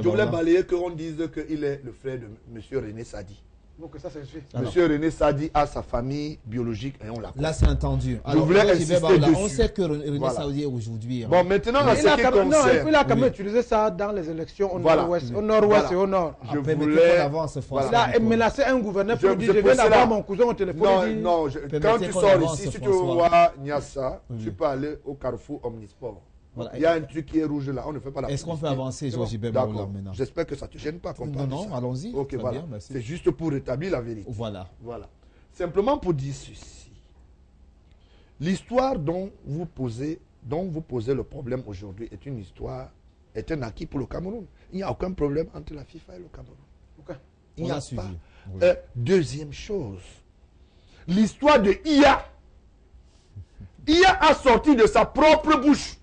Speaker 2: voulais balayer qu'on dise qu'il est le frère de M. René Sadi.
Speaker 3: Donc ça c'est fait.
Speaker 2: Monsieur René Sadi a sa famille biologique et on l'a
Speaker 1: Là, c'est entendu.
Speaker 2: Je voulais insister dessus.
Speaker 1: On sait que René
Speaker 2: Voilà.
Speaker 1: Saoudi est aujourd'hui.
Speaker 2: Bon, maintenant, en ce qui
Speaker 3: Il a
Speaker 2: concerne...
Speaker 3: quand même utilisé ça dans les élections au
Speaker 2: Voilà.
Speaker 3: nord-ouest, au nord-ouest et au nord.
Speaker 2: Je
Speaker 1: Après, mettez
Speaker 2: voulais...
Speaker 1: qu'on avance, François.
Speaker 3: Il a menacé un gouverneur pour dire, je viens
Speaker 2: pour
Speaker 3: d'avoir
Speaker 2: cela-
Speaker 3: mon cousin au téléphone.
Speaker 2: Non,
Speaker 3: il dit,
Speaker 2: non,
Speaker 1: Permettez
Speaker 2: quand tu
Speaker 1: qu'on
Speaker 2: sors
Speaker 1: avance,
Speaker 2: ici, si tu
Speaker 1: François.
Speaker 2: vois Nyassa,
Speaker 1: Oui.
Speaker 2: tu peux aller au Carrefour Omnisport.
Speaker 1: Voilà.
Speaker 2: Il y a un truc qui est rouge là, on ne fait pas la
Speaker 1: Est-ce qu'on peut
Speaker 2: publicité.
Speaker 1: avancer,
Speaker 2: C'est bon.
Speaker 1: Georges Ibem,
Speaker 2: D'accord.
Speaker 1: maintenant?
Speaker 2: J'espère que ça ne te gêne pas qu'on
Speaker 1: Non,
Speaker 2: parle de
Speaker 1: non,
Speaker 2: ça.
Speaker 1: allons-y.
Speaker 2: Ok,
Speaker 1: Très
Speaker 2: voilà.
Speaker 1: bien, merci.
Speaker 2: C'est juste pour rétablir la vérité.
Speaker 1: Voilà.
Speaker 2: Voilà. Simplement pour dire ceci. L'histoire dont vous posez le problème aujourd'hui est une histoire, est un acquis pour le Cameroun. Il n'y a aucun problème entre la FIFA et le Cameroun.
Speaker 3: Ok.
Speaker 2: Il
Speaker 1: On
Speaker 2: n'y
Speaker 1: a
Speaker 2: a
Speaker 1: suivi.
Speaker 2: pas.
Speaker 1: Oui.
Speaker 2: Deuxième chose, l'histoire de IA. IA a sorti de sa propre bouche.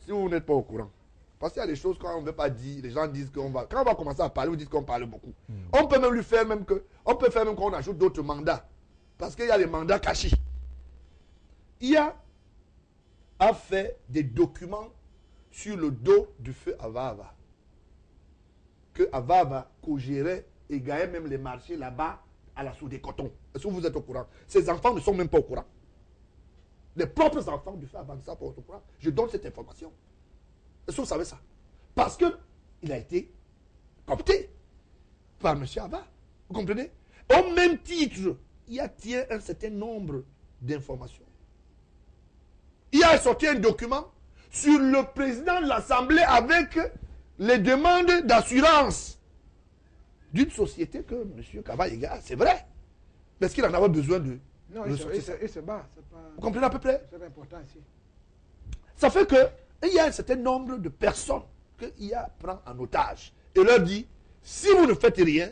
Speaker 2: Si vous n'êtes pas au courant. Parce qu'il y a des choses qu'on ne veut pas dire, les gens disent qu'on va... Quand on va commencer à parler, vous dites qu'on parle beaucoup. On peut même lui faire même que... On peut faire même qu'on ajoute d'autres mandats. Parce qu'il y a les mandats cachés. IA a fait des documents sur le dos du feu Avava. Que Avava co-gérait et gagnait même les marchés là-bas à la soude des cotons. Est-ce que vous êtes au courant? Ces enfants ne sont même pas au courant. Les propres enfants du feu Avava ne sont pas au courant. Je donne cette information. Est-ce que vous savez ça? Parce qu'il a été coopté par M. Ava. Vous comprenez? Au même titre, il y a tient un certain nombre d'informations. Il a sorti un document sur le président de l'Assemblée avec les demandes d'assurance d'une société que M. Kavaïga, c'est vrai. Parce qu'il en avait besoin de...
Speaker 3: Non,
Speaker 2: de
Speaker 3: il
Speaker 2: sortir
Speaker 3: se
Speaker 2: ça.
Speaker 3: bat.
Speaker 2: Vous comprenez à peu près?
Speaker 3: C'est important ici.
Speaker 2: Ça fait que il y a un certain nombre de personnes que IA prend en otage et leur dit, si vous ne faites rien,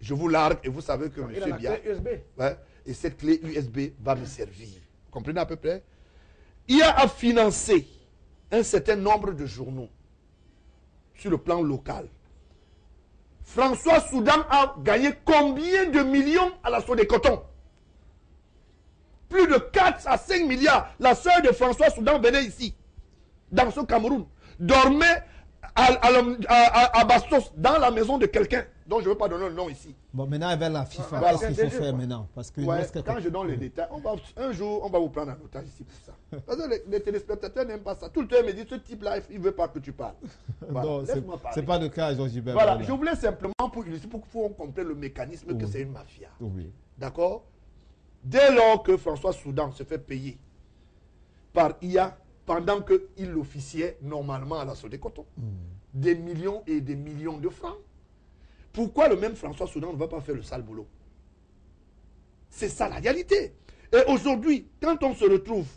Speaker 2: je vous largue et vous savez que
Speaker 3: Il a
Speaker 2: monsieur
Speaker 3: la
Speaker 2: Bia,
Speaker 3: clé USB.
Speaker 2: ouais, et cette clé USB va me servir. Vous comprenez à peu près? IA a financé un certain nombre de journaux sur le plan local. François Soudan a gagné combien de millions à la Soie des Cotons? Plus de 4 à 5 milliards. La sœur de François Soudan venait ici, dans ce Cameroun, dormait à Bastos, dans la maison de quelqu'un, dont je ne veux pas donner le nom ici.
Speaker 1: Bon, maintenant, avec la FIFA,
Speaker 2: Voilà.
Speaker 1: qu'est-ce qu'il faut faire maintenant? Parce que
Speaker 2: Ouais,
Speaker 1: lorsque-
Speaker 2: quand je donne les détails, un jour, on va vous prendre en otage ici pour ça. Parce que les téléspectateurs n'aiment pas ça. Tout le temps, ils me disent, ce type-là, il ne veut pas que tu parles. Voilà.
Speaker 1: Non,
Speaker 2: Laisse-moi parler.
Speaker 1: c'est pas le cas, Georges Ibem.
Speaker 2: Voilà, je voulais simplement pour illustrer, pour qu'on comprenne le mécanisme que
Speaker 1: Oui.
Speaker 2: c'est une mafia.
Speaker 1: Oui.
Speaker 2: D'accord? Dès lors que François Soudan se fait payer par IA pendant qu'il officiait normalement à la Soie des Cotons, des millions et des millions de francs, pourquoi le même François Soudan ne va pas faire le sale boulot? C'est ça la réalité. Et aujourd'hui, quand on se retrouve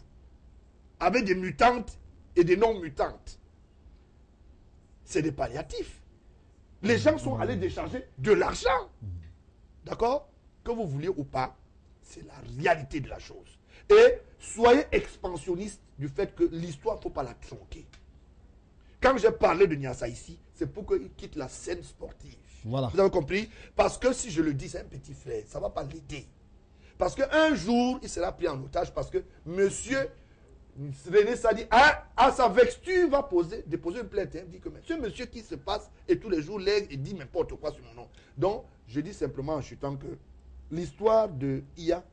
Speaker 2: avec des mutantes et des non-mutantes, c'est des palliatifs. Les gens sont allés décharger de l'argent. D'accord? Que vous vouliez ou pas, c'est la réalité de la chose. Et soyez expansionniste du fait que l'histoire, il ne faut pas la tronquer. Quand j'ai parlé de Niassa ici, c'est pour qu'il quitte la scène sportive.
Speaker 1: Voilà.
Speaker 2: Vous avez compris? Parce que si je le dis, c'est un petit frère, ça ne va pas l'aider. Parce qu'un jour, il sera pris en otage parce que monsieur René Sadi, à sa vexture, va déposer une plainte. Il dit que ce monsieur qui se passe et tous les jours lègue et dit n'importe quoi sur mon nom. Donc, je dis simplement en chutant que l'histoire de IA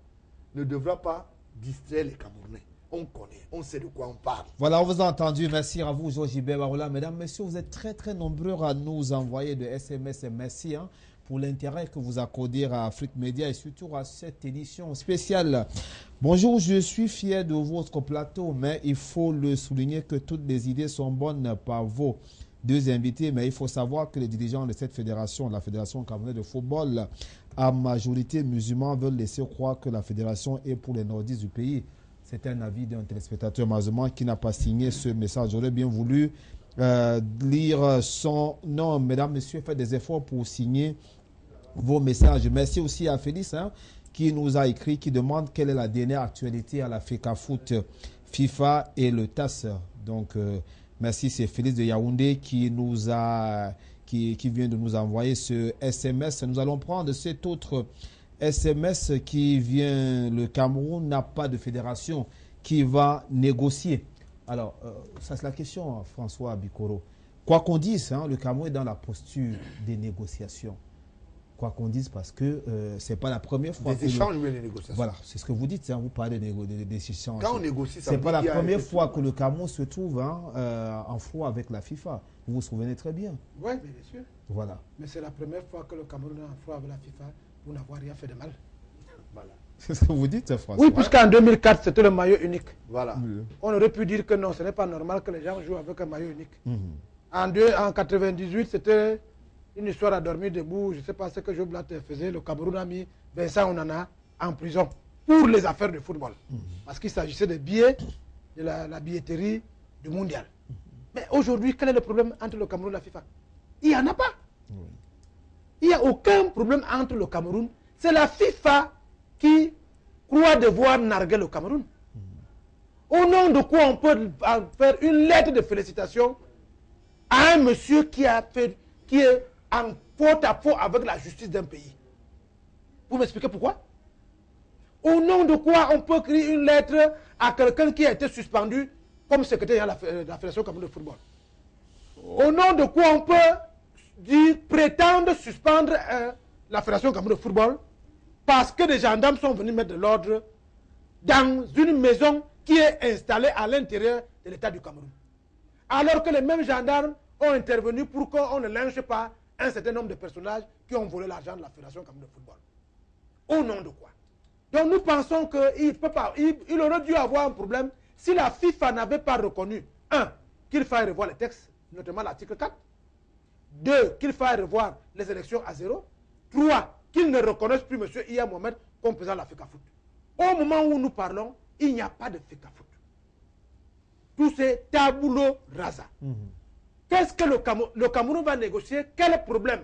Speaker 2: ne devra pas distraire les Camerounais. On connaît, on sait de quoi on parle.
Speaker 1: Voilà, on vous a entendu. Merci à vous, Georges Baroula. Mesdames, messieurs, vous êtes très, très nombreux à nous envoyer de SMS. Merci pour l'intérêt que vous accordez à Afrique Média et surtout à cette édition spéciale. Bonjour, je suis fier de votre plateau, mais il faut le souligner que toutes les idées sont bonnes par vos deux invités, mais il faut savoir que les dirigeants de cette fédération, la Fédération camerounaise de football, à majorité musulmans, veulent laisser croire que la fédération est pour les nordistes du pays. C'est un avis d'un téléspectateur musulman qui n'a pas signé ce message. J'aurais bien voulu lire son nom. Mesdames, messieurs, faites des efforts pour signer vos messages. Merci aussi à Félix qui nous a écrit, qui demande quelle est la dernière actualité à la FECAFOOT, FIFA et le TAS. Donc, merci, c'est Félix de Yaoundé qui vient de nous envoyer ce SMS. Nous allons prendre cet autre SMS qui vient. Le Cameroun n'a pas de fédération qui va négocier. Alors, ça c'est la question, François Bikoro. Quoi qu'on dise, le Cameroun est dans la posture des négociations. Quoi qu'on dise, parce que ce n'est pas la première fois.
Speaker 2: Des échanges, mais des négociations.
Speaker 1: Voilà, c'est ce que vous dites, vous parlez des échanges.
Speaker 2: Quand on négocie, ça
Speaker 1: c'est pas la première fois que le Cameroun se trouve en froid avec la FIFA. Vous vous souvenez très bien.
Speaker 3: Oui, bien sûr.
Speaker 1: Voilà.
Speaker 3: Mais c'est la première fois que le Cameroun est en froid avec la FIFA pour n'avoir rien fait de mal.
Speaker 2: Voilà.
Speaker 1: C'est ce que vous dites, François.
Speaker 3: Oui, puisqu'en 2004, c'était le maillot unique.
Speaker 2: Voilà.
Speaker 3: On aurait pu dire que non, ce n'est pas normal que les gens jouent avec un maillot unique. En 98, c'était une histoire à dormir debout. Je ne sais pas ce que Joe Blatter faisait. Le Cameroun a mis Vincent Onana en prison pour les affaires de football. Parce qu'il s'agissait des billets, de la billetterie du mondial. Mais aujourd'hui, quel est le problème entre le Cameroun et la FIFA? Il n'y en a pas. Il n'y a aucun problème entre le Cameroun. C'est la FIFA qui croit devoir narguer le Cameroun. Au nom de quoi on peut faire une lettre de félicitations à un monsieur qui est en porte-à-faux avec la justice d'un pays. Vous m'expliquez pourquoi? Au nom de quoi on peut écrire une lettre à quelqu'un qui a été suspendu comme secrétaire de la Fédération camerounaise de football? Au nom de quoi on peut prétendre suspendre la Fédération camerounaise de football parce que des gendarmes sont venus mettre de l'ordre dans une maison qui est installée à l'intérieur de l'État du Cameroun? Alors que les mêmes gendarmes ont intervenu pour qu'on ne lynche pas un certain nombre de personnages qui ont volé l'argent de la Fédération camerounaise de football. Au nom de quoi? Donc nous pensons qu'il aurait dû avoir un problème si la FIFA n'avait pas reconnu, 1, qu'il faille revoir les textes, notamment l'article 4, 2, qu'il faille revoir les élections à 0, 3, qu'ils ne reconnaissent plus M. Iya Mohamed comme président de la FECAFOOT. Au moment où nous parlons, il n'y a pas de FECAFOOT. Tout c'est taboulo rasa. Qu'est-ce que le Cameroun va négocier? Quel problème?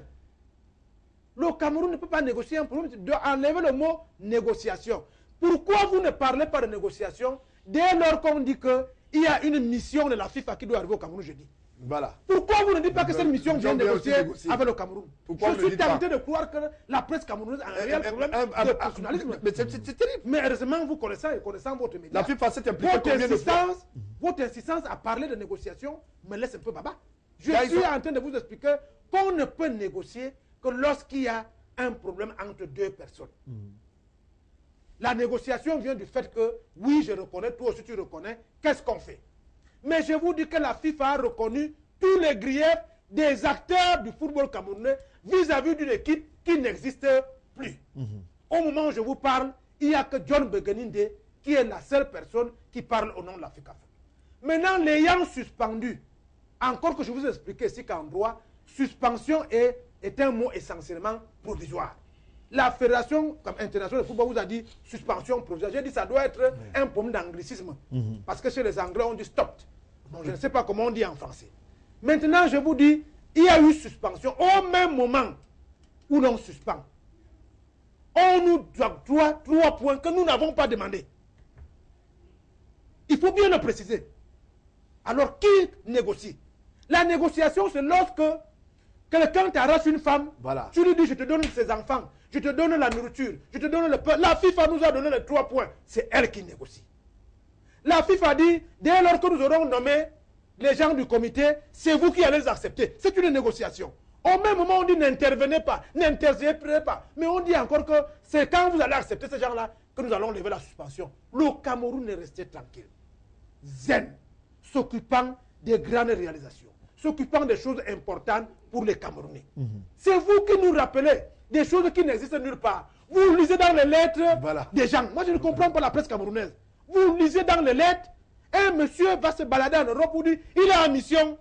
Speaker 3: Le Cameroun ne peut pas négocier un problème. Il doit enlever le mot négociation. Pourquoi vous ne parlez pas de négociation dès lors qu'on dit qu'il y a une mission de la FIFA qui doit arriver au Cameroun jeudi?
Speaker 2: Voilà.
Speaker 3: Pourquoi vous ne dites pas que cette mission vient négocier avec le Cameroun? Je suis tenté de croire que la presse camerounaise a un réel problème de personnalisme.
Speaker 2: Mais c'est terrible.
Speaker 3: Mais heureusement, vous connaissez votre média.
Speaker 2: La FIFA s'est impliquée combien de fois?
Speaker 3: Votre insistance à parler de négociation me laisse un peu baba. Je suis en train de vous expliquer qu'on ne peut négocier que lorsqu'il y a un problème entre deux personnes. La négociation vient du fait que, oui, je reconnais, toi aussi tu reconnais, qu'est-ce qu'on fait? Mais je vous dis que la FIFA a reconnu tous les griefs des acteurs du football camerounais vis-à-vis d'une équipe qui n'existe plus. Au moment où je vous parle, il n'y a que John Begeninde qui est la seule personne qui parle au nom de la FECAFOOT. Maintenant, l'ayant suspendu, encore que je vous ai expliqué ici qu'en droit, suspension est un mot essentiellement provisoire. La Fédération internationale de football vous a dit suspension provisoire. J'ai dit que ça doit être un problème d'anglicisme. Parce que chez les Anglais, on dit stopped. Bon, je ne sais pas comment on dit en français. Maintenant, je vous dis, il y a eu suspension. Au même moment où l'on suspend, on nous doit 3 points que nous n'avons pas demandé. Il faut bien le préciser. Alors, qui négocie? La négociation, c'est lorsque quelqu'un t'arrache une femme,
Speaker 2: Voilà.
Speaker 3: tu lui dis, je te donne ses enfants, je te donne la nourriture, je te donne le pain. La FIFA nous a donné les 3 points. C'est elle qui négocie. La FIFA dit, dès lors que nous aurons nommé les gens du comité, c'est vous qui allez les accepter. C'est une négociation. Au même moment, on dit n'intervenez pas, n'intervenez pas. Mais on dit encore que c'est quand vous allez accepter ces gens-là que nous allons lever la suspension. Le Cameroun est resté tranquille, zen, s'occupant des grandes réalisations, s'occupant des choses importantes pour les Camerounais. C'est vous qui nous rappelez des choses qui n'existent nulle part. Vous lisez dans les lettres des gens. Moi, je ne comprends pas la presse camerounaise. Vous lisez dans les lettres, un monsieur va se balader en Europe pour dire il est en mission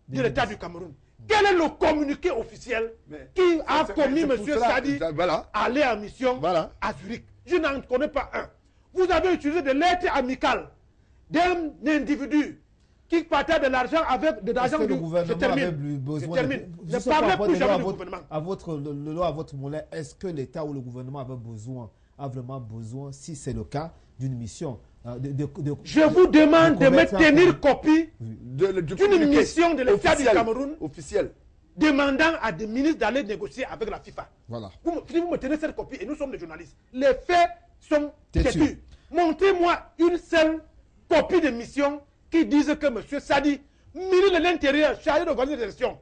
Speaker 3: de l'État du Cameroun. Quel est le communiqué officiel qui a commis M. Sadi à aller en mission à Zurich? Je n'en connais pas un. Vous avez utilisé des lettres amicales d'un individu qui partait de l'argent avec de l'argent du gouvernement. Je termine. Ne parlez plus jamais du gouvernement.
Speaker 1: À votre moulin, est-ce que l'État ou le gouvernement a vraiment besoin, si c'est le cas, d'une mission
Speaker 3: je vous demande de me tenir copie d'une mission de l'État du Cameroun
Speaker 2: officielle
Speaker 3: demandant à des ministres d'aller négocier avec la FIFA.
Speaker 1: Voilà.
Speaker 3: Vous me tenez cette copie et nous sommes des journalistes. Les faits sont têtus. Montrez-moi une seule copie de mission qui dise que M. Sadi, ministre de l'Intérieur, chargé d'organiser les élections,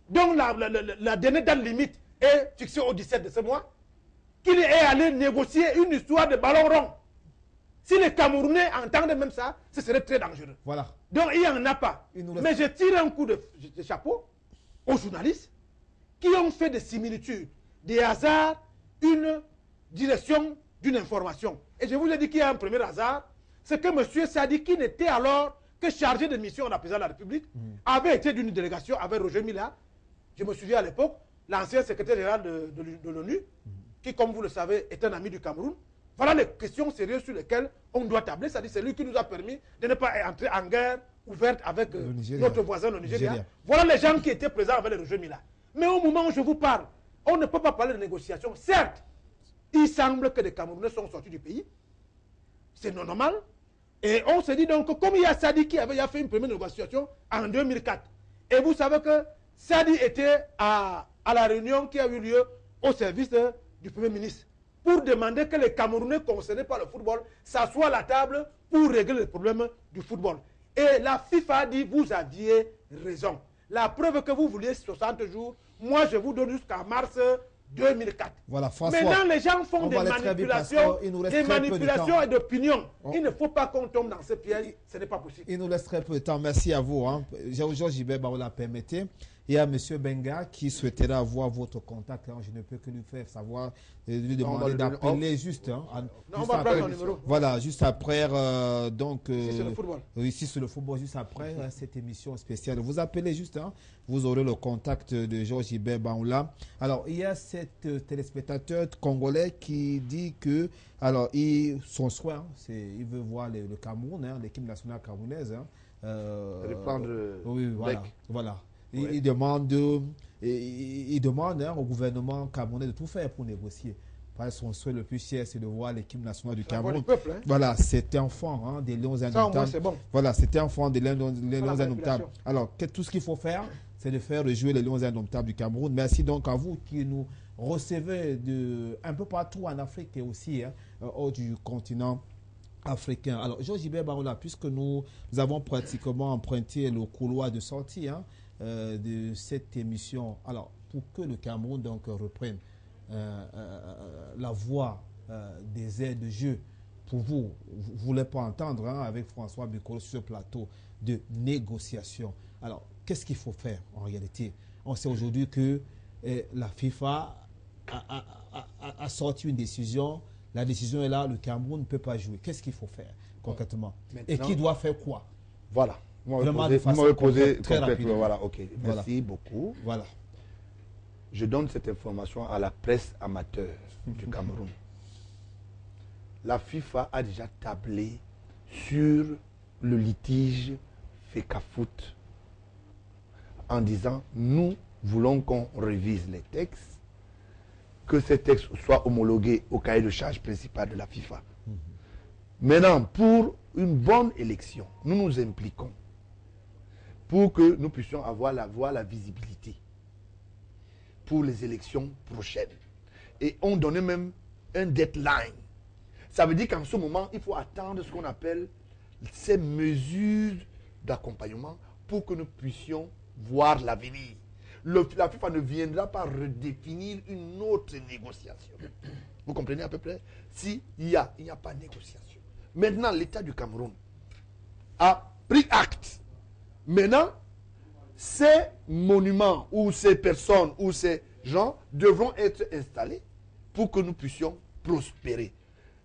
Speaker 3: dont la dernière date limite est fixée au 17 de ce mois, qu'il est allé négocier une histoire de ballon rond. Si les Camerounais entendent même ça, ce serait très dangereux.
Speaker 1: Voilà.
Speaker 3: Donc il n'y en a pas. Mais je tire un coup de chapeau aux journalistes qui ont fait des similitudes, des hasards, une direction d'une information. Et je vous ai dit qu'il y a un premier hasard, c'est que M. Sadi, qui n'était alors que chargé de mission de la présidence de la République, avait été d'une délégation avec Roger Mila. Je me souviens à l'époque, l'ancien secrétaire général de l'ONU, qui, comme vous le savez, est un ami du Cameroun. Voilà les questions sérieuses sur lesquelles on doit tabler. C'est-à-dire c'est lui qui nous a permis de ne pas entrer en guerre ouverte avec notre voisin, le Nigeria. Voilà les gens qui étaient présents avec le Roger Mila. Mais au moment où je vous parle, on ne peut pas parler de négociation. Certes, il semble que les Camerounais sont sortis du pays. C'est non normal. Et on se dit donc que comme il y a Sadi qui avait fait une première négociation en 2004. Et vous savez que Sadi était à la réunion qui a eu lieu au service du Premier ministre pour demander que les Camerounais concernés par le football s'assoient à la table pour régler les problèmes du football. Et la FIFA a dit, vous aviez raison. La preuve que vous vouliez 60 jours, moi je vous donne jusqu'à mars 2004.
Speaker 1: Voilà, François,
Speaker 3: maintenant, les gens font des manipulations et d'opinion. Il ne faut pas qu'on tombe dans ce piège. Ce n'est pas possible.
Speaker 1: Il nous laisse très peu de temps. Merci à vous. Georges Ibert, vous la permettez. Il y a M. Benga qui souhaiterait avoir votre contact. Je ne peux que lui faire savoir, lui demander d'appeler juste.
Speaker 3: On va prendre son numéro.
Speaker 1: Voilà, juste après. Donc,
Speaker 3: ici, c'est le football.
Speaker 1: Ici, c'est le football, juste après cette émission spéciale. Vous appelez juste. Vous aurez le contact de Georges Ibert Baoula. Alors, il y a cet téléspectateur congolais qui dit que, alors, son souhait, il veut voir le Cameroun, l'équipe nationale camerounaise.
Speaker 2: Reprendre.
Speaker 1: Oui, voilà. Il demande au gouvernement camerounais de tout faire pour négocier. Parce que son souhait le plus cher, c'est de voir l'équipe nationale du Cameroun.
Speaker 3: Peuple,
Speaker 1: Voilà, c'était enfant des Lions indomptables.
Speaker 3: C'est bon.
Speaker 1: Voilà, c'était enfant des Lions indomptables. Alors, tout ce qu'il faut faire, c'est de faire rejouer les Lions indomptables du Cameroun. Merci donc à vous qui nous recevez un peu partout en Afrique et aussi hors du continent africain. Alors, Georges Ibert Baoula, puisque nous avons pratiquement emprunté le couloir de sortie de cette émission, alors, pour que le Cameroun donc reprenne la voie des aides de jeu, pour vous ne voulez pas entendre avec François Bicolo sur ce plateau de négociation. Alors, qu'est-ce qu'il faut faire en réalité? On sait aujourd'hui que la FIFA a sorti une décision. La décision est là, le Cameroun ne peut pas jouer. Qu'est-ce qu'il faut faire concrètement? Et qui doit faire quoi?
Speaker 2: Voilà. Vous
Speaker 1: m'avez
Speaker 2: posé
Speaker 1: très rapidement.
Speaker 2: Voilà, ok. Merci beaucoup.
Speaker 1: Voilà.
Speaker 2: Je donne cette information à la presse amateur du Cameroun. La FIFA a déjà tablé sur le litige FECAFOOT en disant nous voulons qu'on révise les textes, que ces textes soient homologués au cahier de charge principal de la FIFA. Maintenant, pour une bonne élection, nous nous impliquons pour que nous puissions avoir la visibilité pour les élections prochaines. Et on donnait même un deadline. Ça veut dire qu'en ce moment, il faut attendre ce qu'on appelle ces mesures d'accompagnement pour que nous puissions voir l'avenir. La FIFA ne viendra pas redéfinir une autre négociation. Vous comprenez à peu près? S'il n'y a pas de négociation. Maintenant, l'État du Cameroun a pris acte. Maintenant, ces monuments ou ces personnes ou ces gens devront être installés pour que nous puissions prospérer.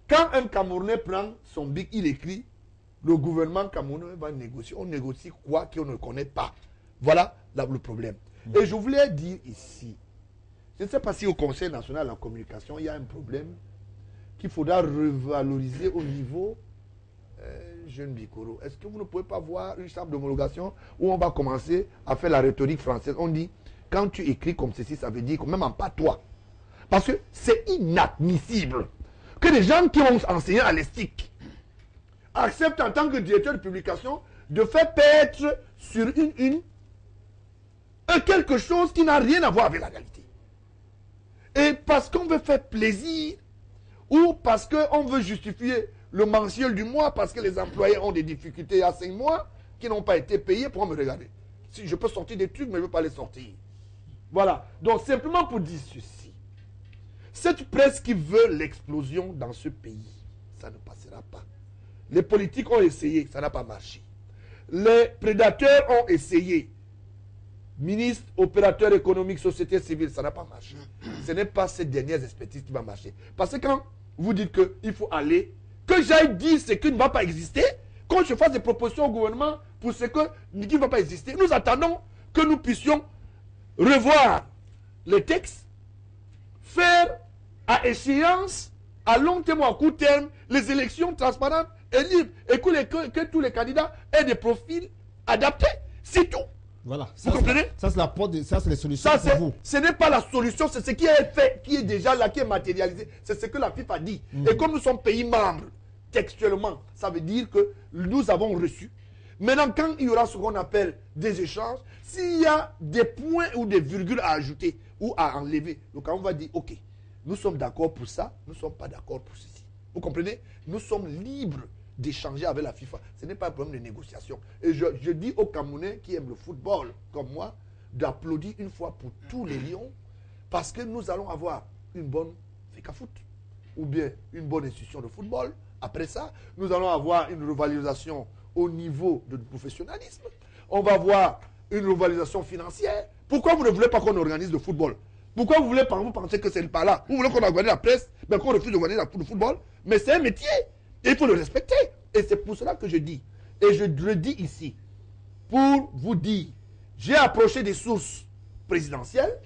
Speaker 2: Quand un Camerounais prend son bic, il écrit le gouvernement camerounais va négocier. On négocie quoi qu'on ne connaît pas. Voilà le problème. Et je voulais dire ici, je ne sais pas si au Conseil national de la communication, il y a un problème qu'il faudra revaloriser au niveau jeune Bikoro. Est-ce que vous ne pouvez pas voir une chambre d'homologation où on va commencer à faire la rhétorique française? On dit, quand tu écris comme ceci, ça veut dire que même en patois. Parce que c'est inadmissible que des gens qui ont enseigné à l'ESTIC acceptent en tant que directeur de publication de faire paître sur une quelque chose qui n'a rien à voir avec la réalité. Et parce qu'on veut faire plaisir, ou parce qu'on veut justifier le mensuel du mois, parce que les employés ont des difficultés à 5 mois, qui n'ont pas été payés, pour me regarder. Si je peux sortir des trucs, mais je ne veux pas les sortir. Voilà. Donc simplement pour dire ceci. Cette presse qui veut l'explosion dans ce pays, ça ne passera pas. Les politiques ont essayé, ça n'a pas marché. Les prédateurs ont essayé. Ministre, opérateur économique, société civile, ça n'a pas marché. Ce n'est pas ces dernières expertises qui vont marcher. Parce que quand vous dites qu'il faut aller, que j'aille dire ce qui ne va pas exister, quand je fasse des propositions au gouvernement pour ce qui ne va pas exister, nous attendons que nous puissions revoir les textes, faire à échéance, à long terme ou à court terme, les élections transparentes et libres, et que tous les candidats aient des profils adaptés. C'est tout.
Speaker 1: Voilà.
Speaker 2: Vous comprenez?
Speaker 1: Ça, c'est les solutions pour vous.
Speaker 2: Ce n'est pas la solution, c'est ce qui est fait, qui est déjà là, qui est matérialisé. C'est ce que la FIFA dit. Et comme nous sommes pays membres, textuellement, ça veut dire que nous avons reçu. Maintenant, quand il y aura ce qu'on appelle des échanges, s'il y a des points ou des virgules à ajouter ou à enlever, donc on va dire, ok, nous sommes d'accord pour ça, nous ne sommes pas d'accord pour ceci. Vous comprenez? Nous sommes libres d'échanger avec la FIFA. Ce n'est pas un problème de négociation. Et je dis aux Camerounais qui aiment le football, comme moi, d'applaudir une fois pour tous les Lions, parce que nous allons avoir une bonne FECAFOOT, ou bien une bonne institution de football. Après ça, nous allons avoir une revalorisation au niveau de professionnalisme. On va avoir une revalorisation financière. Pourquoi vous ne voulez pas qu'on organise le football? Pourquoi vous pensez que c'est pas là? Vous voulez qu'on organise la presse, mais qu'on refuse d'organiser le football? Mais c'est un métier. Et il faut le respecter. Et c'est pour cela que je dis, et je le dis ici, pour vous dire, j'ai approché des sources présidentielles.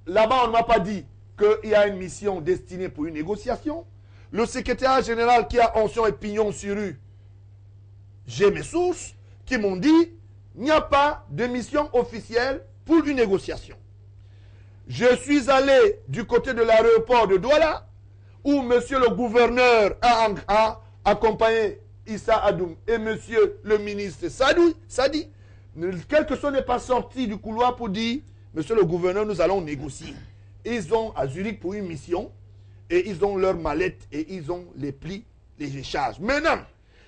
Speaker 2: Là-bas, on ne m'a pas dit qu'il y a une mission destinée pour une négociation. Le secrétaire général qui a onction et pignon sur rue, j'ai mes sources qui m'ont dit, il n'y a pas de mission officielle pour une négociation. Je suis allé du côté de l'aéroport de Douala, où monsieur le gouverneur a accompagné Issa Adoum et monsieur le ministre Sadi, quelques-uns n'est pas sorti du couloir pour dire, monsieur le gouverneur, nous allons négocier. Ils ont à Zurich pour une mission, et ils ont leur mallette, et ils ont les plis, les charges. Maintenant,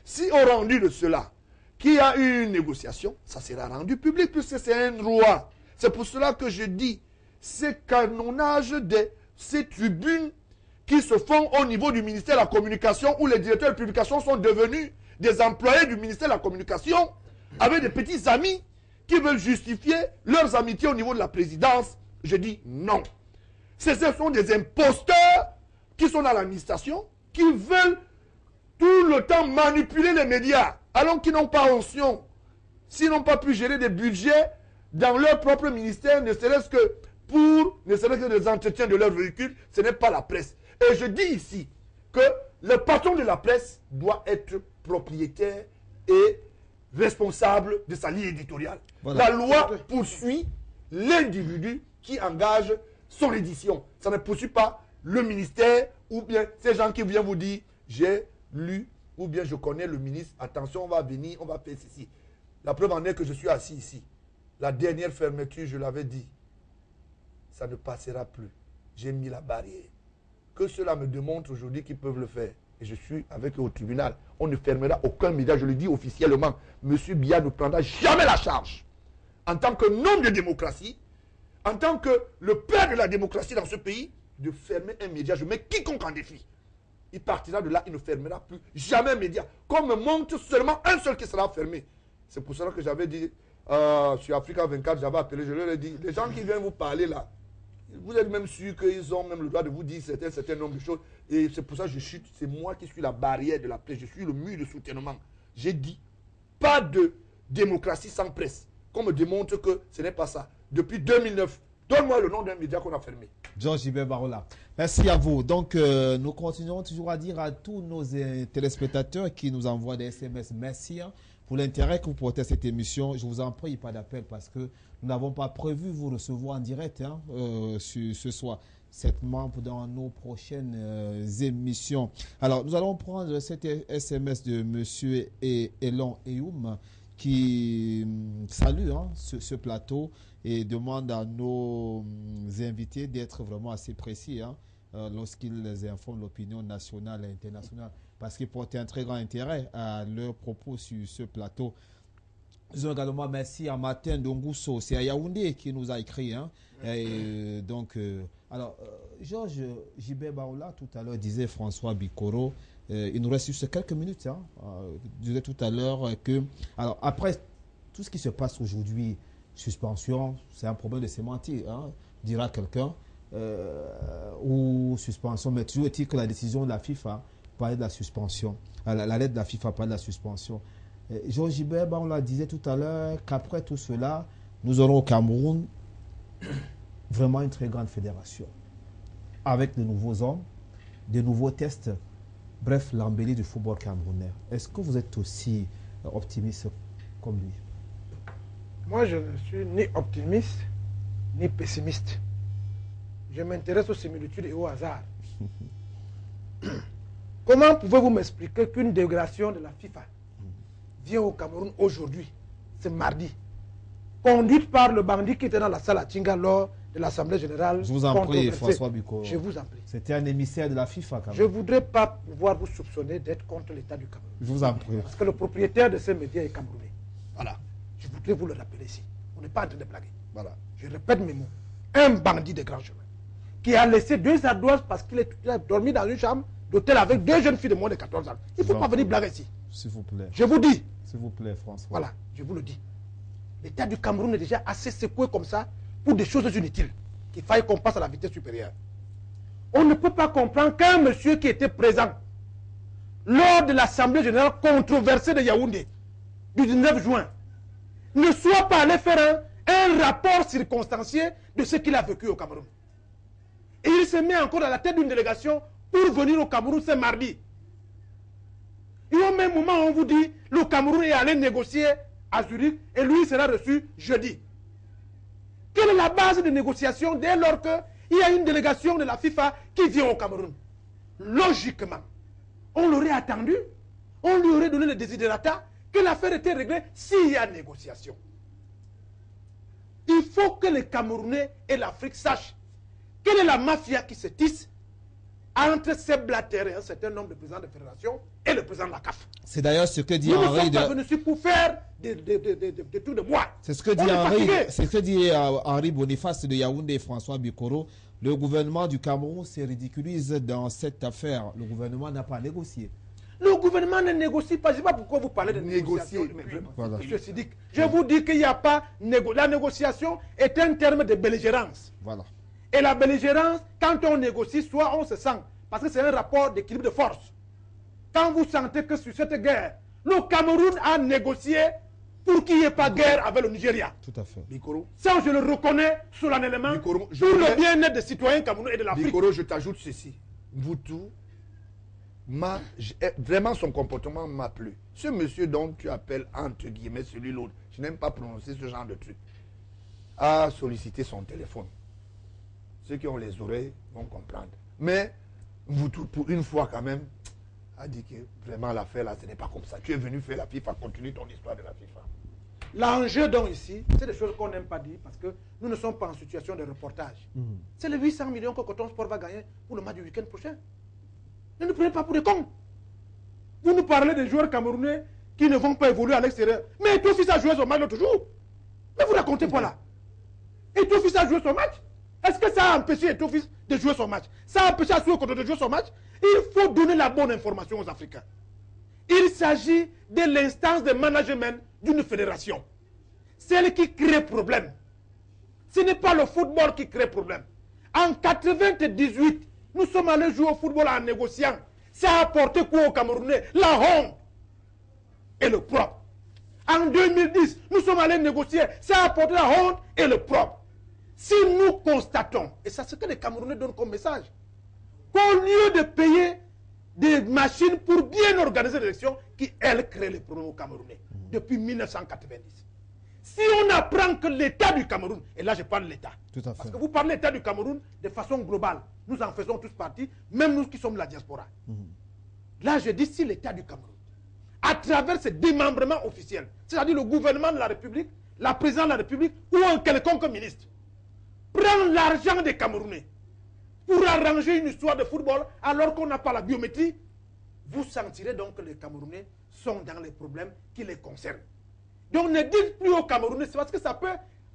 Speaker 2: si au rendu de cela, qu'il y a eu une négociation, ça sera rendu public, puisque c'est un droit. C'est pour cela que je dis, ces canonnages de ces tribunes qui se font au niveau du ministère de la Communication, où les directeurs de publication sont devenus des employés du ministère de la Communication, avec des petits amis qui veulent justifier leurs amitiés au niveau de la présidence. Je dis non. Ce sont des imposteurs qui sont dans l'administration, qui veulent tout le temps manipuler les médias, alors qu'ils n'ont pas onction, s'ils n'ont pas pu gérer des budgets dans leur propre ministère, ne serait-ce que des entretiens de leur véhicule, ce n'est pas la presse. Et je dis ici que le patron de la presse doit être propriétaire et responsable de sa ligne éditoriale.
Speaker 1: Voilà.
Speaker 2: La loi poursuit l'individu qui engage son édition. Ça ne poursuit pas le ministère ou bien ces gens qui viennent vous dire j'ai lu ou bien je connais le ministre, attention, on va venir, on va faire ceci. La preuve en est que je suis assis ici. La dernière fermeture, je l'avais dit, ça ne passera plus. J'ai mis la barrière. Que cela me démontre aujourd'hui qu'ils peuvent le faire. Et je suis avec eux au tribunal. On ne fermera aucun média, je le dis officiellement. Monsieur Biya ne prendra jamais la charge. En tant que nom de démocratie, en tant que le père de la démocratie dans ce pays, de fermer un média. Je mets quiconque en défi. Il partira de là, il ne fermera plus jamais un média. Qu'on me montre seulement un seul qui sera fermé. C'est pour cela que j'avais dit, sur Africa 24, j'avais appelé, je leur ai dit, les gens qui viennent vous parler là, vous êtes même sûr qu'ils ont même le droit de vous dire un certain nombre de choses. Et c'est pour ça que je chute. C'est moi qui suis la barrière de la presse. Je suis le mur de soutènement. J'ai dit, pas de démocratie sans presse. Qu'on me démontre que ce n'est pas ça. Depuis 2009, donne-moi le nom d'un média qu'on a fermé.
Speaker 1: Georges Gilbert Barola. Merci à vous. Donc, nous continuerons toujours à dire à tous nos téléspectateurs qui nous envoient des SMS, merci pour l'intérêt que vous portez à cette émission. Je vous en prie, pas d'appel parce que nous n'avons pas prévu vous recevoir en direct ce soir. Certainement dans nos prochaines émissions. Alors, nous allons prendre cet SMS de M. Elon Eyoum qui salue ce plateau et demande à nos invités d'être vraiment assez précis lorsqu'ils informent l'opinion nationale et internationale, parce qu'ils portent un très grand intérêt à leurs propos sur ce plateau. Nous avons également merci à Martin Dongousso, c'est à Yaoundé qui nous a écrit. Georges Gilbert Barola tout à l'heure disait François Bikoro. Il nous reste juste quelques minutes. Je disais tout à l'heure que, alors après tout ce qui se passe aujourd'hui, suspension, c'est un problème de sémantique, dira quelqu'un, ou suspension, mais toujours est-il que la décision de la FIFA parlait de la suspension, la lettre de la FIFA parlait de la suspension. Georges Gilbert, on l'a disait tout à l'heure qu'après tout cela, nous aurons au Cameroun vraiment une très grande fédération, avec de nouveaux hommes, de nouveaux tests. Bref, l'embellie du football camerounais. Est-ce que vous êtes aussi optimiste comme lui?
Speaker 3: Moi, je ne suis ni optimiste, ni pessimiste. Je m'intéresse aux similitudes et au hasard. Comment pouvez-vous m'expliquer qu'une délégation de la FIFA vient au Cameroun aujourd'hui, c'est mardi, conduite par le bandit qui était dans la salle à Tinga lors de l'Assemblée générale?
Speaker 1: Je vous en prie, François Bikoro.
Speaker 3: Je vous en prie.
Speaker 1: C'était un émissaire de la FIFA, quand même.
Speaker 3: Je ne voudrais pas pouvoir vous soupçonner d'être contre l'État du Cameroun.
Speaker 1: Je vous en prie.
Speaker 3: Parce que le propriétaire de ces médias est camerounais. Voilà. Je voudrais vous le rappeler ici. On n'est pas en train de blaguer. Voilà. Je répète mes mots. Un bandit de grand chemin qui a laissé 2 ardoises parce qu'il a dormi dans une chambre d'hôtel avec 2 jeunes filles de moins de 14 ans. Il ne faut pas venir blaguer ici.
Speaker 1: S'il vous plaît.
Speaker 3: Je vous dis.
Speaker 1: S'il vous plaît, François.
Speaker 3: Voilà, je vous le dis. L'État du Cameroun est déjà assez secoué comme ça pour des choses inutiles, qu'il faille qu'on passe à la vitesse supérieure. On ne peut pas comprendre qu'un monsieur qui était présent lors de l'Assemblée générale controversée de Yaoundé du 19 juin ne soit pas allé faire un rapport circonstancié de ce qu'il a vécu au Cameroun. Et il se met encore à la tête d'une délégation pour venir au Cameroun ce mardi. Et au même moment, on vous dit le Cameroun est allé négocier à Zurich et lui sera reçu jeudi. Quelle est la base de négociation dès lors qu'il y a une délégation de la FIFA qui vient au Cameroun? Logiquement, on l'aurait attendu, on lui aurait donné le desiderata que l'affaire était réglée s'il y a négociation. Il faut que les Camerounais et l'Afrique sachent quelle est la mafia qui se tisse entre Seb Blatter et un certain nombre de présidents de fédération et le président de la CAF.
Speaker 1: C'est d'ailleurs ce que dit
Speaker 3: Henri.
Speaker 1: Nous ne sommes
Speaker 3: pas venus ici pour faire des tours de bois.
Speaker 1: C'est ce que dit Henri. C'est ce que dit Henri Boniface de Yaoundé et François Bikoro. Le gouvernement du Cameroun se ridiculise dans cette affaire. Le gouvernement n'a pas négocié.
Speaker 3: Le gouvernement ne négocie pas. Je ne sais pas pourquoi vous parlez de négociation.
Speaker 1: Voilà.
Speaker 3: Monsieur Sidik, je vous dis qu'il n'y a pas... La négociation est un terme de belligérance.
Speaker 1: Voilà.
Speaker 3: Et la belligérance, quand on négocie, soit on se sent, parce que c'est un rapport d'équilibre de force. Quand vous sentez que sur cette guerre, le Cameroun a négocié pour qu'il n'y ait pas de guerre avec le Nigeria.
Speaker 1: Tout à fait.
Speaker 2: Bikoro.
Speaker 3: Ça, je le reconnais solennellement pour le bien-être des citoyens camerounais et de l'Afrique.
Speaker 2: Bikoro, je t'ajoute ceci. Mvutu, vraiment son comportement m'a plu. Ce monsieur dont tu appelles entre guillemets celui-l'autre, je n'aime pas prononcer ce genre de truc, a sollicité son téléphone. Ceux qui ont les oreilles vont comprendre. Mais vous, pour une fois quand même, a dit que vraiment l'affaire là, ce n'est pas comme ça. Tu es venu faire la FIFA, continue ton histoire de la FIFA.
Speaker 3: L'enjeu donc ici, c'est des choses qu'on n'aime pas dire parce que nous ne sommes pas en situation de reportage. C'est les 800 millions que Coton Sport va gagner pour le match du week-end prochain. Ne nous prenez pas pour des cons. Vous nous parlez des joueurs camerounais qui ne vont pas évoluer à l'extérieur. Mais Eto'o-Fils a joué son match l'autre jour. Mais vous racontez pas là. Eto'o-Fils a joué son match. Est-ce que ça a empêché Eto'o-Fils de jouer son match? Ça a empêché Assou Ekotto de jouer son match? Il faut donner la bonne information aux Africains. Il s'agit de l'instance de management d'une fédération. Celle qui crée problème. Ce n'est pas le football qui crée problème. En 98, nous sommes allés jouer au football en négociant. Ça a apporté quoi aux Camerounais? La honte et le propre. En 2010, nous sommes allés négocier. Ça a apporté la honte et le propre. Si nous constatons, et c'est ce que les Camerounais donnent comme message, qu'au lieu de payer des machines pour bien organiser l'élection, qui, elles, créent les problèmes au Camerounais depuis 1990. Si on apprend que l'État du Cameroun, et là je parle de l'État, parce que vous parlez de l'État du Cameroun de façon globale, nous en faisons tous partie, même nous qui sommes la diaspora. Là je dis si l'État du Cameroun, à travers ce démembrement officiel, c'est-à-dire le gouvernement de la République, la présidente de la République ou un quelconque ministre, prend l'argent des Camerounais pour arranger une histoire de football alors qu'on n'a pas la biométrie, vous sentirez donc que les Camerounais sont dans les problèmes qui les concernent. Donc ne dites plus aux Camerounais, c'est parce que ça peut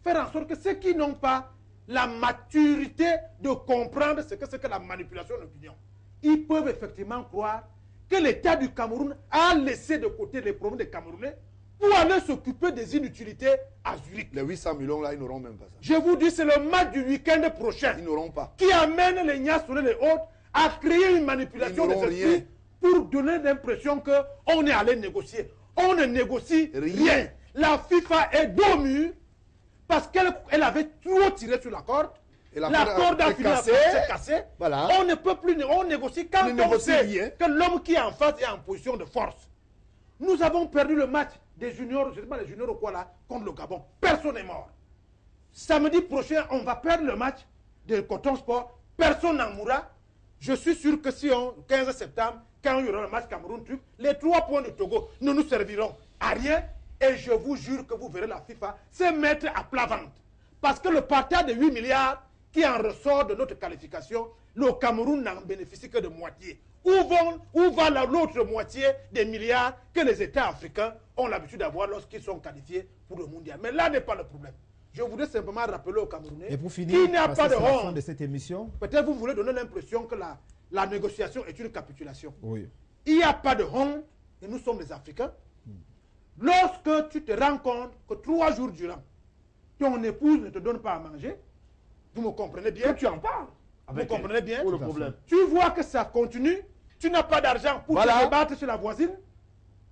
Speaker 3: faire en sorte que ceux qui n'ont pas la maturité de comprendre ce que c'est que la manipulation d'opinion, ils peuvent effectivement croire que l'État du Cameroun a laissé de côté les problèmes des Camerounais pour aller s'occuper des inutilités à Zurich.
Speaker 2: Les 800 millions là, ils n'auront même pas ça.
Speaker 3: Je vous dis, c'est le match du week-end prochain.
Speaker 2: Ils n'auront pas.
Speaker 3: Qui amène les Niasoulé et les autres à créer une manipulation des esprits pour donner l'impression qu'on est allé négocier. On ne négocie rien. La FIFA est dos mur parce qu'elle avait trop tiré sur la corde. La corde a fini par se casser.
Speaker 2: Voilà.
Speaker 3: On ne peut plus négocier quand on sait que l'homme qui est en face est en position de force. Nous avons perdu le match des juniors, je ne sais pas les juniors ou quoi là, contre le Gabon. Personne n'est mort. Samedi prochain, on va perdre le match de Coton Sport. Personne n'en mourra. Je suis sûr que si on, 15 septembre, quand il y aura le match Cameroun-Truc, les 3 points de Togo ne nous serviront à rien. Et je vous jure que vous verrez la FIFA se mettre à plat ventre. Parce que le partage de 8 milliards qui en ressort de notre qualification, le Cameroun n'en bénéficie que de moitié. Où va l'autre moitié des milliards que les États africains ont l'habitude d'avoir lorsqu'ils sont qualifiés pour le mondial? Mais là n'est pas le problème. Je voudrais simplement rappeler aux Camerounais qu'il n'y a pas de honte
Speaker 1: de cette émission.
Speaker 3: Peut-être vous voulez donner l'impression que la négociation est une capitulation.
Speaker 1: Oui.
Speaker 3: Il n'y a pas de honte, et nous sommes des Africains. Lorsque tu te rends compte que 3 jours durant, ton épouse ne te donne pas à manger, vous me comprenez bien?
Speaker 2: Que tu en parles.
Speaker 3: Vous comprenez bien?
Speaker 2: Le problème.
Speaker 3: Tu vois que ça continue, tu n'as pas d'argent pour te débattre sur la voisine.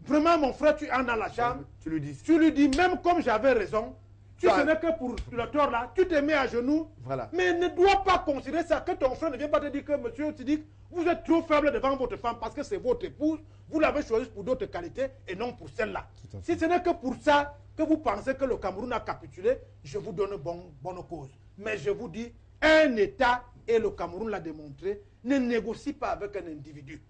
Speaker 3: Vraiment, mon frère, tu es dans la chambre.
Speaker 2: Tu lui dis.
Speaker 3: Tu lui dis, même comme j'avais raison, tu ce n'est que pour le tort là, tu te mets à genoux.
Speaker 2: Voilà.
Speaker 3: Mais ne dois pas considérer ça, que ton frère ne vient pas te dire que monsieur, tu dis, vous êtes trop faible devant votre femme parce que c'est votre épouse. Vous l'avez choisi pour d'autres qualités et non pour celle-là. Si ce n'est que pour ça que vous pensez que le Cameroun a capitulé, je vous donne bonne cause. Mais je vous dis, un État, et le Cameroun l'a démontré, ne négocie pas avec un individu.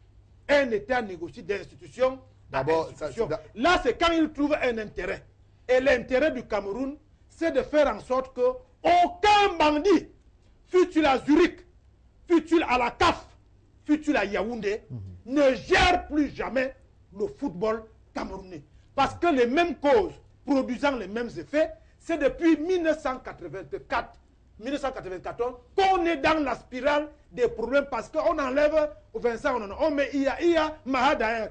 Speaker 3: Un État négocie d'institution à institution. Là, c'est quand il trouve un intérêt. Et l'intérêt du Cameroun, c'est de faire en sorte que aucun bandit, fût-il à Zurich, fût-il à la CAF, fût-il à Yaoundé, ne gère plus jamais le football camerounais. Parce que les mêmes causes produisant les mêmes effets, c'est depuis 1994 qu'on est dans la spirale des problèmes parce qu'on enlève Vincent, on met IA, Mahadaer,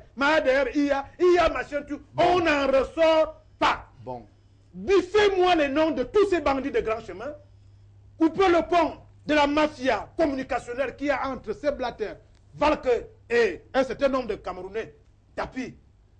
Speaker 3: IA, machin, tout. On n'en ressort pas.
Speaker 2: Bon.
Speaker 3: Biffez-moi les noms de tous ces bandits de grand chemin. Coupez le pont de la mafia communicationnelle qu'il y a entre ces Blatter, Valke et un certain nombre de Camerounais, Tapi,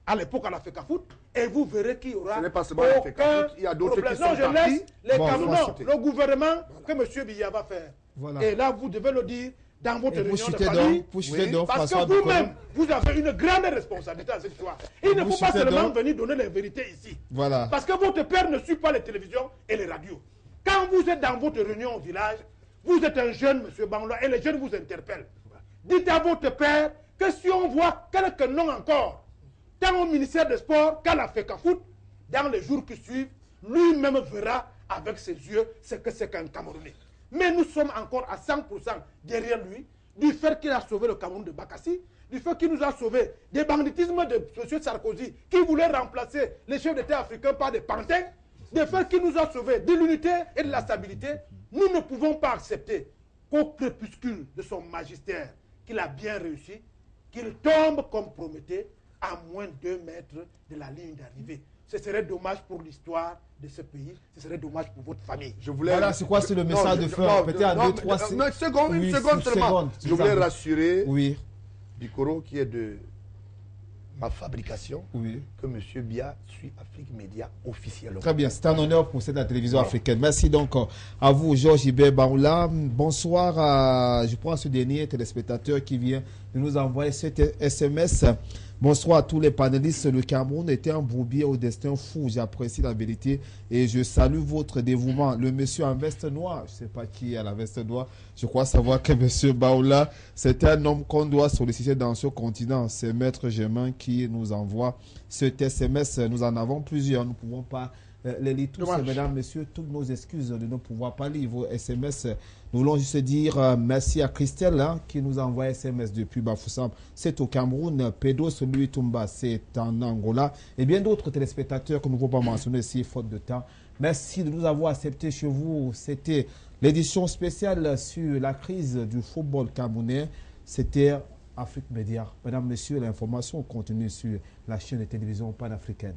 Speaker 3: à l'époque à la FECAFOOT, et vous verrez qu'il y aura aucun
Speaker 2: il y a d'autres qui sont
Speaker 3: non, je laisse les Camerounais, le gouvernement que M. Biya va faire.
Speaker 1: Voilà.
Speaker 3: Et là, vous devez le dire, dans votre
Speaker 1: Et pour
Speaker 3: réunion de
Speaker 1: chuter
Speaker 3: famille.
Speaker 1: pour chuter donc
Speaker 3: Parce
Speaker 1: François
Speaker 3: que vous-même, vous avez une grande responsabilité dans cette histoire. Il ne
Speaker 1: Vous
Speaker 3: faut pas
Speaker 1: chuter
Speaker 3: seulement
Speaker 1: donc.
Speaker 3: venir donner les vérités ici.
Speaker 1: Voilà.
Speaker 3: Parce que votre père ne suit pas les télévisions et les radios. Quand vous êtes dans votre réunion au village, vous êtes un jeune, monsieur Bangola, et les jeunes vous interpellent. Dites à votre père que si on voit quelques noms encore, tant au ministère des Sports qu'à la FECAFOOT, dans les jours qui suivent, lui-même verra avec ses yeux ce que c'est qu'un Camerounais. Mais nous sommes encore à 100% derrière lui, du fait qu'il a sauvé le Cameroun de Bakassi, du fait qu'il nous a sauvé des banditismes de M. Sarkozy, qui voulait remplacer les chefs d'État africains par des pantins, du fait qu'il nous a sauvés de l'unité et de la stabilité. Nous ne pouvons pas accepter qu'au crépuscule de son magistère, qu'il a bien réussi, qu'il tombe comme Prométhée à moins de 2 mètres de la ligne d'arrivée. Ce serait dommage pour l'histoire de ce pays, ce serait dommage pour votre famille.
Speaker 1: Voilà, c'est quoi c'est le message de fin? Peut-être en 2-3 secondes.
Speaker 2: Une seconde seulement. Je voulais rassurer
Speaker 1: oui.
Speaker 2: Bikoro, qui est de ma fabrication,
Speaker 1: Oui.
Speaker 2: que M. Bia suit Afrique Média officiellement.
Speaker 1: Très bien, c'est un honneur pour cette télévision africaine. Merci donc à vous, Georges Ibé Baoula. Bonsoir à, je prends ce dernier téléspectateur qui vient de nous envoyer cet SMS. Bonsoir à tous les panélistes. Le Cameroun était un bourbier au destin fou. J'apprécie la vérité et je salue votre dévouement. Le monsieur en veste noire, je ne sais pas qui est à la veste noire. Je crois savoir que monsieur Baoula, c'est un homme qu'on doit solliciter dans ce continent. C'est Maître Germain qui nous envoie cet SMS. Nous en avons plusieurs. Nous ne pouvons pas les lire tous. Mesdames, messieurs, toutes nos excuses de ne pouvoir pas lire vos SMS. Nous voulons juste dire merci à Christelle qui nous envoie SMS depuis Bafoussam. C'est au Cameroun. Pedro Celui Tumba, c'est en Angola. Et bien d'autres téléspectateurs que nous ne pouvons pas mentionner ici, faute de temps. Merci de nous avoir acceptés chez vous. C'était l'édition spéciale sur la crise du football camerounais. C'était Afrique Média. Mesdames, messieurs, l'information continue sur la chaîne de télévision panafricaine.